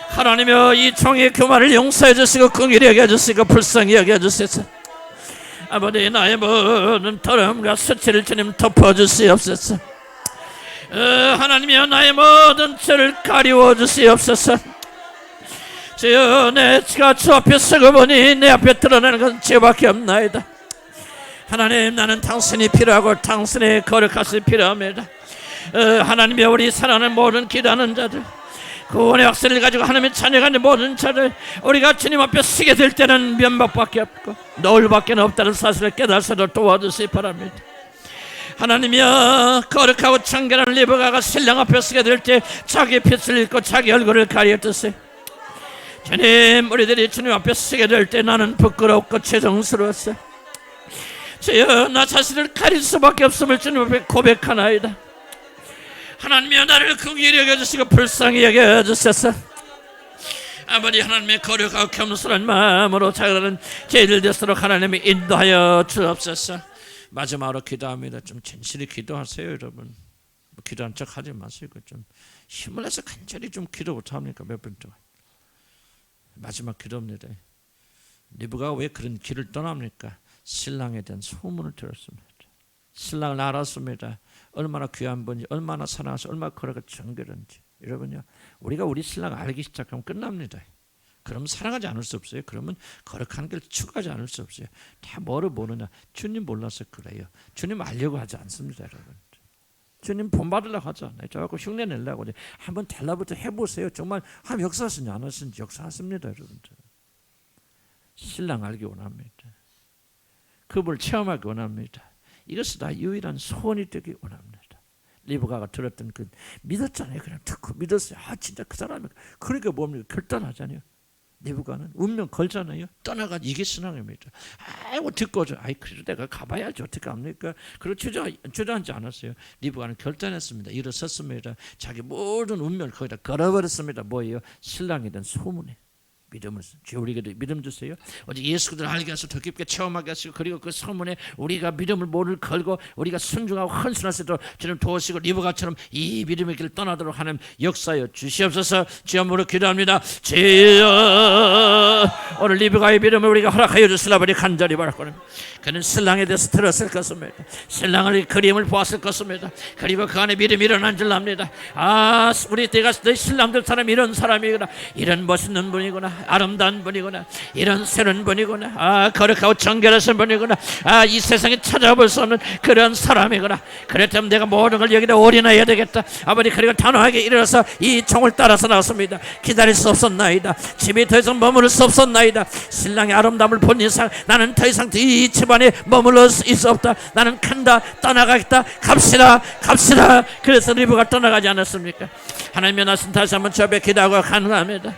하나님이여 이 총의 교만을 용서해 주시고 긍휼히 여겨 주시고 불쌍히 여겨 주소서. 아버지 나의 모든 더러움과 수치를 주님 덮어주시옵소서. 하나님이여 나의 모든 죄를 가리워 주시옵소서. 주여 내가 주 앞에 서고 보니 내 앞에 드러나는 건 죄밖에 없나이다. 하나님 나는 당신이 필요하고 당신의 거룩하심이 필요합니다. 하나님이여 우리 사랑하는 모든 기도하는 자들, 구원의 확신을 가지고 하나님의 자녀가 된 모든 자들, 우리가 주님 앞에 서게 될 때는 면박밖에 없고 노을밖에 없다는 사실을 깨달아서 도와주시기 바랍니다. 하나님이여 거룩하고 청결한 리브가가 신랑 앞에 서게 될 때 자기 빛을 잃고 자기 얼굴을 가리었듯이 주님 우리들이 주님 앞에 서게 될 때 나는 부끄럽고 죄송스러웠어. 주여 나 자신을 가릴 수밖에 없음을 주님 앞에 고백하나이다. 하나님이여 나를 긍휼히 여겨주시고 불쌍히 여겨주소서. 아버지 하나님의 거룩하고 겸손한 마음으로 자라는 죄를 되도록 하나님이 인도하여 주옵소서. 마지막으로 기도합니다. 좀 진실히 기도하세요 여러분. 기도한 척 하지 마시고 좀 힘을 내서 간절히 좀 기도 못합니까? 몇 분 동안. 마지막 기도입니다. 리브가 왜 그런 길을 떠납니까? 신랑에 대한 소문을 들었습니다. 신랑을 알았습니다. 얼마나 귀한 분인지, 얼마나 사랑해서 얼마나 거룩하고 정결한지. 여러분요, 우리가 우리 신랑 알기 시작하면 끝납니다. 그러면 사랑하지 않을 수 없어요. 그러면 거룩한 걸 추구하지 않을 수 없어요. 다 뭐를 모르냐? 주님 몰라서 그래요. 주님 알려고 하지 않습니다, 여러분. 주님 본받으려고 하지 않아요. 저하고 흉내 내려고 하죠. 한번 달라붙어 해보세요. 정말 한 역사하시는지 안 하시는지 역사하십니다, 여러분들. 신랑 알기 원합니다. 그분을 체험하기 원합니다. 이것이 다 유일한 소원이 되기 원합니다. 리브가가 들었던 그 믿었잖아요. 그냥 듣고 믿었어요. 아 진짜 그 사람이 그러니까 뭡니까? 결단하잖아요. 리브가는 운명 걸잖아요. 떠나가 이게 신앙입니다. 아이고 듣고죠. 아이 그래도 내가 가봐야지 어떻게 합니까? 그리고 주저앉지 않았어요. 리브가는 결단했습니다. 일어섰습니다. 자기 모든 운명을 거기다 걸어버렸습니다. 뭐예요? 신랑에 대한 소문에. 믿음을 우리에게도 믿음 주세요. 어제 예수 그리스도를 알게 하시고 더 깊게 체험하게 하시고 그리고 그 소문에 우리가 믿음을 모를 걸고 우리가 순종하고 헌신할 수 있도록 주님 도우시고 리브가처럼 이 믿음의 길을 떠나도록 하는 역사여 주시옵소서. 주여 무릎 기도합니다. 주여 오늘 리브가의 믿음을 우리가 허락하여 주시라 버리 간절히 바라고는 그는 신랑에 대해서 들었을 것입니다. 신랑의 그림을 보았을 것입니다. 그리고 그 안에 믿음이 일어난 줄 압니다. 아 우리 때가 내 신랑들 사람 이런 사람이구나. 이런 멋있는 분이구나. 아름다운 분이구나. 이런 새로운 분이구나. 아 거룩하고 정결하신 분이구나. 아 이 세상에 찾아볼 수 없는 그런 사람이구나. 그렇다면 내가 모든 걸 여기다 올인해야 되겠다. 아버지 그리고 단호하게 일어나서 이 총을 따라서 나왔습니다. 기다릴 수 없었나이다. 집에 더 이상 머무를 수 없었나이다. 신랑의 아름다움을 본 이상 나는 더 이상 이 집안에 머물러 있을 수 없다. 나는 간다. 떠나가겠다. 갑시다. 갑시다. 그래서 리브가 떠나가지 않았습니까? 하나님의 말씀 다시 한번 저 앞에 기도하고 간구합니다.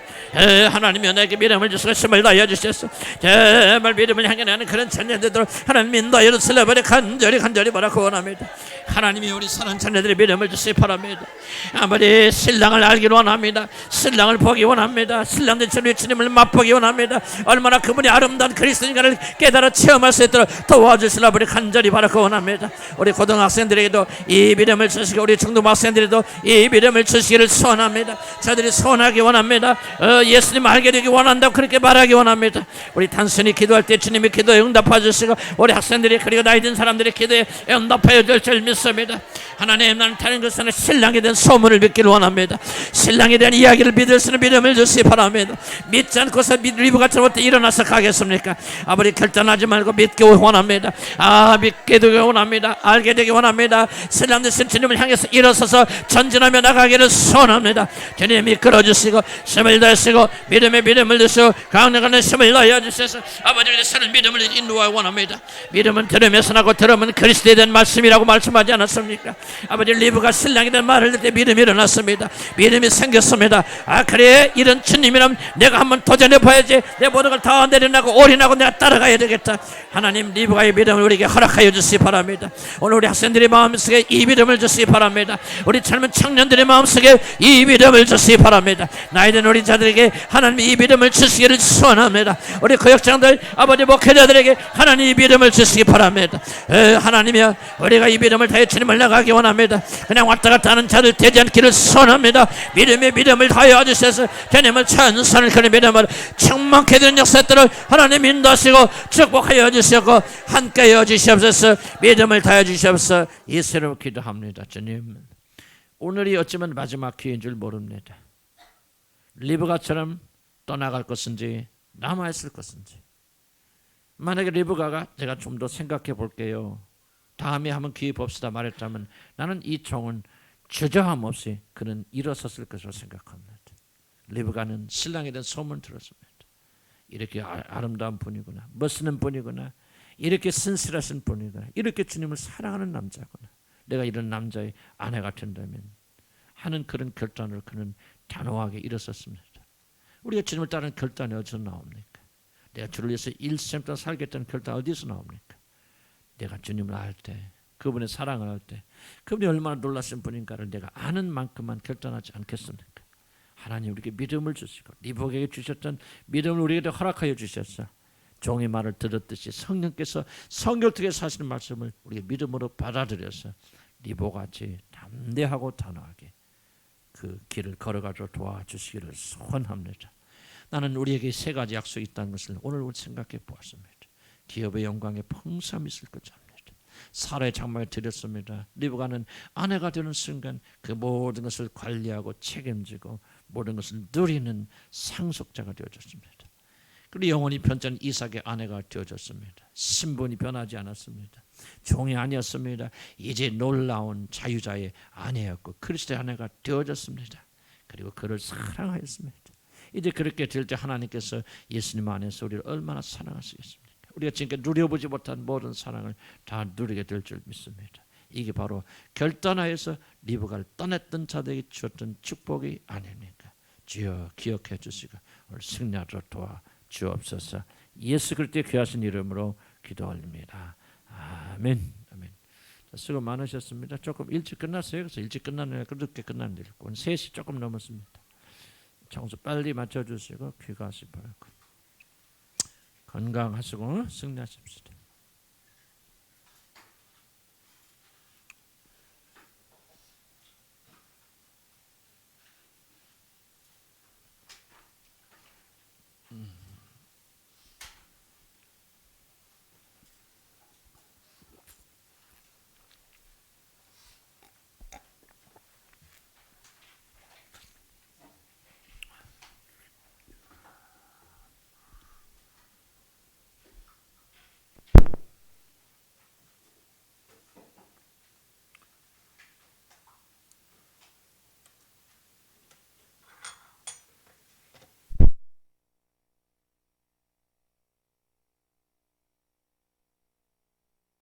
하나님이 내게 믿음을 주시고 힘을 다하여 주셔서 제발 믿음을 향해 나는 그런 자녀들도 하나님 인도하여 주시려 버려 간절히 바라고 원합니다. 하나님이 우리 사랑하는 자녀들의 믿음을 주시기 바랍니다. 아버지 신랑을 알기를 원합니다. 신랑을 보기 원합니다. 신랑들 주님을 맛보기 원합니다. 얼마나 그분이 아름다운 그리스도인가를 깨달아 체험할 수 있도록 도와주시려 버려 간절히 바라고 원합니다. 우리 고등학생들에게도 이 믿음을 주시고 우리 중등학생들에도 이 믿음을 주시기를 소원합니다. 저들이 소원하기 원합니다. 예수님 알게 되기 원한다고 그렇게 말하기 원합니다. 우리 단순히 기도할 때 주님이 기도에 응답해 주시고 우리 학생들이 그리고 나이 든 사람들의 기도에 응답해 줄 줄 믿습니다. 하나님 나는 다른 것은 신랑에 대한 소문을 믿기를 원합니다. 신랑에 대한 이야기를 믿을 수 있는 믿음을 주시기 바랍니다. 믿지 않고서 리브가처럼 어떻게 일어나서 가겠습니까? 아버지 결단하지 말고 믿기 원합니다. 아 믿게 되기 원합니다. 알게 되기 원합니다. 신랑 되신 주님을 향해서 일어서서 전진하며 나가기를 소원합니다. 주님이 이끌어주시고 힘을 다하시고 믿음을 주시고 강력한 힘을 다하여 주셔서 아버지의 새로운 믿음을 인도하기 원합니다. 믿음은 들으면서 나고 들으면 그리스도에 대한 말씀이라고 말씀하지 않았습니까? 아버지 리브가 신랑이라는 말을 듣때 믿음이 일어났습니다. 믿음이 생겼습니다. 아 그래 이런 주님이라면 내가 한번 도전해 봐야지. 내 모든 걸 다 내려놔고 올인하고 내가 따라가야 되겠다. 하나님 리브가의 믿음을 우리에게 허락하여 주시기 바랍니다. 오늘 우리 학생들의 마음속에 이 믿음을 주시기 바랍니다. 우리 젊은 청년들의 마음속에 이 믿음을 주시기 바랍니다. 나이든 우리 자들에게 하나님 이 믿음을 주시기를 소원합니다. 우리 교역장들 아버지 목회자들에게 하나님 이 믿음을 주시기 바랍니다. 하나님이여 우리가 이 믿음을 다해 주님을 나가기 원합니다. 그냥 왔다 갔다 하는 자들 되지 않기를 소원합니다. 믿음의 믿음을 다해 주셔서 주님을 찬송하는 그런 믿음을 충만케 되는 역사들을 하나님 인도하시고 축복하여 주시고 함께 해 주시옵소서. 믿음을 다해 주시옵소서. 예수로 기도합니다. 주님 오늘이 어쩌면 마지막 기회인 줄 모릅니다. 리브가처럼 떠나갈 것인지 남아있을 것인지. 만약에 리브가가 제가 좀 더 생각해 볼게요. 다음에 한번 기회 봅시다 말했다면 나는 이 종은 주저함 없이 그는 일어섰을 것으로 생각합니다. 리브가는 신랑에 대한 소문을 들었습니다. 이렇게 아름다운 분이구나. 멋있는 분이구나. 이렇게 신실하신 분이구나. 이렇게 주님을 사랑하는 남자구나. 내가 이런 남자의 아내가 된다면 하는 그런 결단을 그는 단호하게 일어섰습니다. 우리가 주님을 따르는 결단이 어디서 나옵니까? 내가 주를 위해서 일생 동안 살겠다는 결단 어디서 나옵니까? 내가 주님을 알 때, 그분의 사랑을 알 때, 그분이 얼마나 놀라신 분인가를 내가 아는 만큼만 결단하지 않겠습니까? 하나님 우리에게 믿음을 주시고 리브가에게 주셨던 믿음을 우리에게 허락하여 주셨어. 종의 말을 들었듯이 성령께서 성결 통해 사시는 말씀을 우리가 믿음으로 받아들여서 리브가같이 담대하고 단호하게 그 길을 걸어가도록 도와주시기를 소원합니다. 나는 우리에게 세 가지 약속이 있다는 것을 오늘 생각해 보았습니다. 기업의 영광에 풍성함이 있을 것을 압니다. 사라의 장막에 드렸습니다. 리브가는 아내가 되는 순간 그 모든 것을 관리하고 책임지고 모든 것을 누리는 상속자가 되어졌습니다. 그리고 영원히 변전 이삭의 아내가 되어졌습니다. 신분이 변하지 않았습니다. 종이 아니었습니다. 이제 놀라운 자유자의 아내였고 그리스도의 아내가 되어졌습니다. 그리고 그를 사랑하였습니다. 이제 그렇게 될 때 하나님께서 예수님 안에서 우리를 얼마나 사랑하시겠습니까? 우리가 지금까지 누려보지 못한 모든 사랑을 다 누리게 될 줄 믿습니다. 이게 바로 결단하여서 리브가를 떠났던 자들에게 주었던 축복이 아닙니까? 주여 기억해 주시고 오늘 승리하도록 도와주옵소서. 예수 그리스도의 귀하신 이름으로 기도합니다. 아멘. 아멘. 수고 많으셨습니다. 조금 일찍 끝났어요. 그래서 일찍 끝나는 늦게 끝나는 일. 3시 조금 넘었습니다. 청소 빨리 맞춰주시고 귀가하시 바라고 건강하시고 승리하십시다.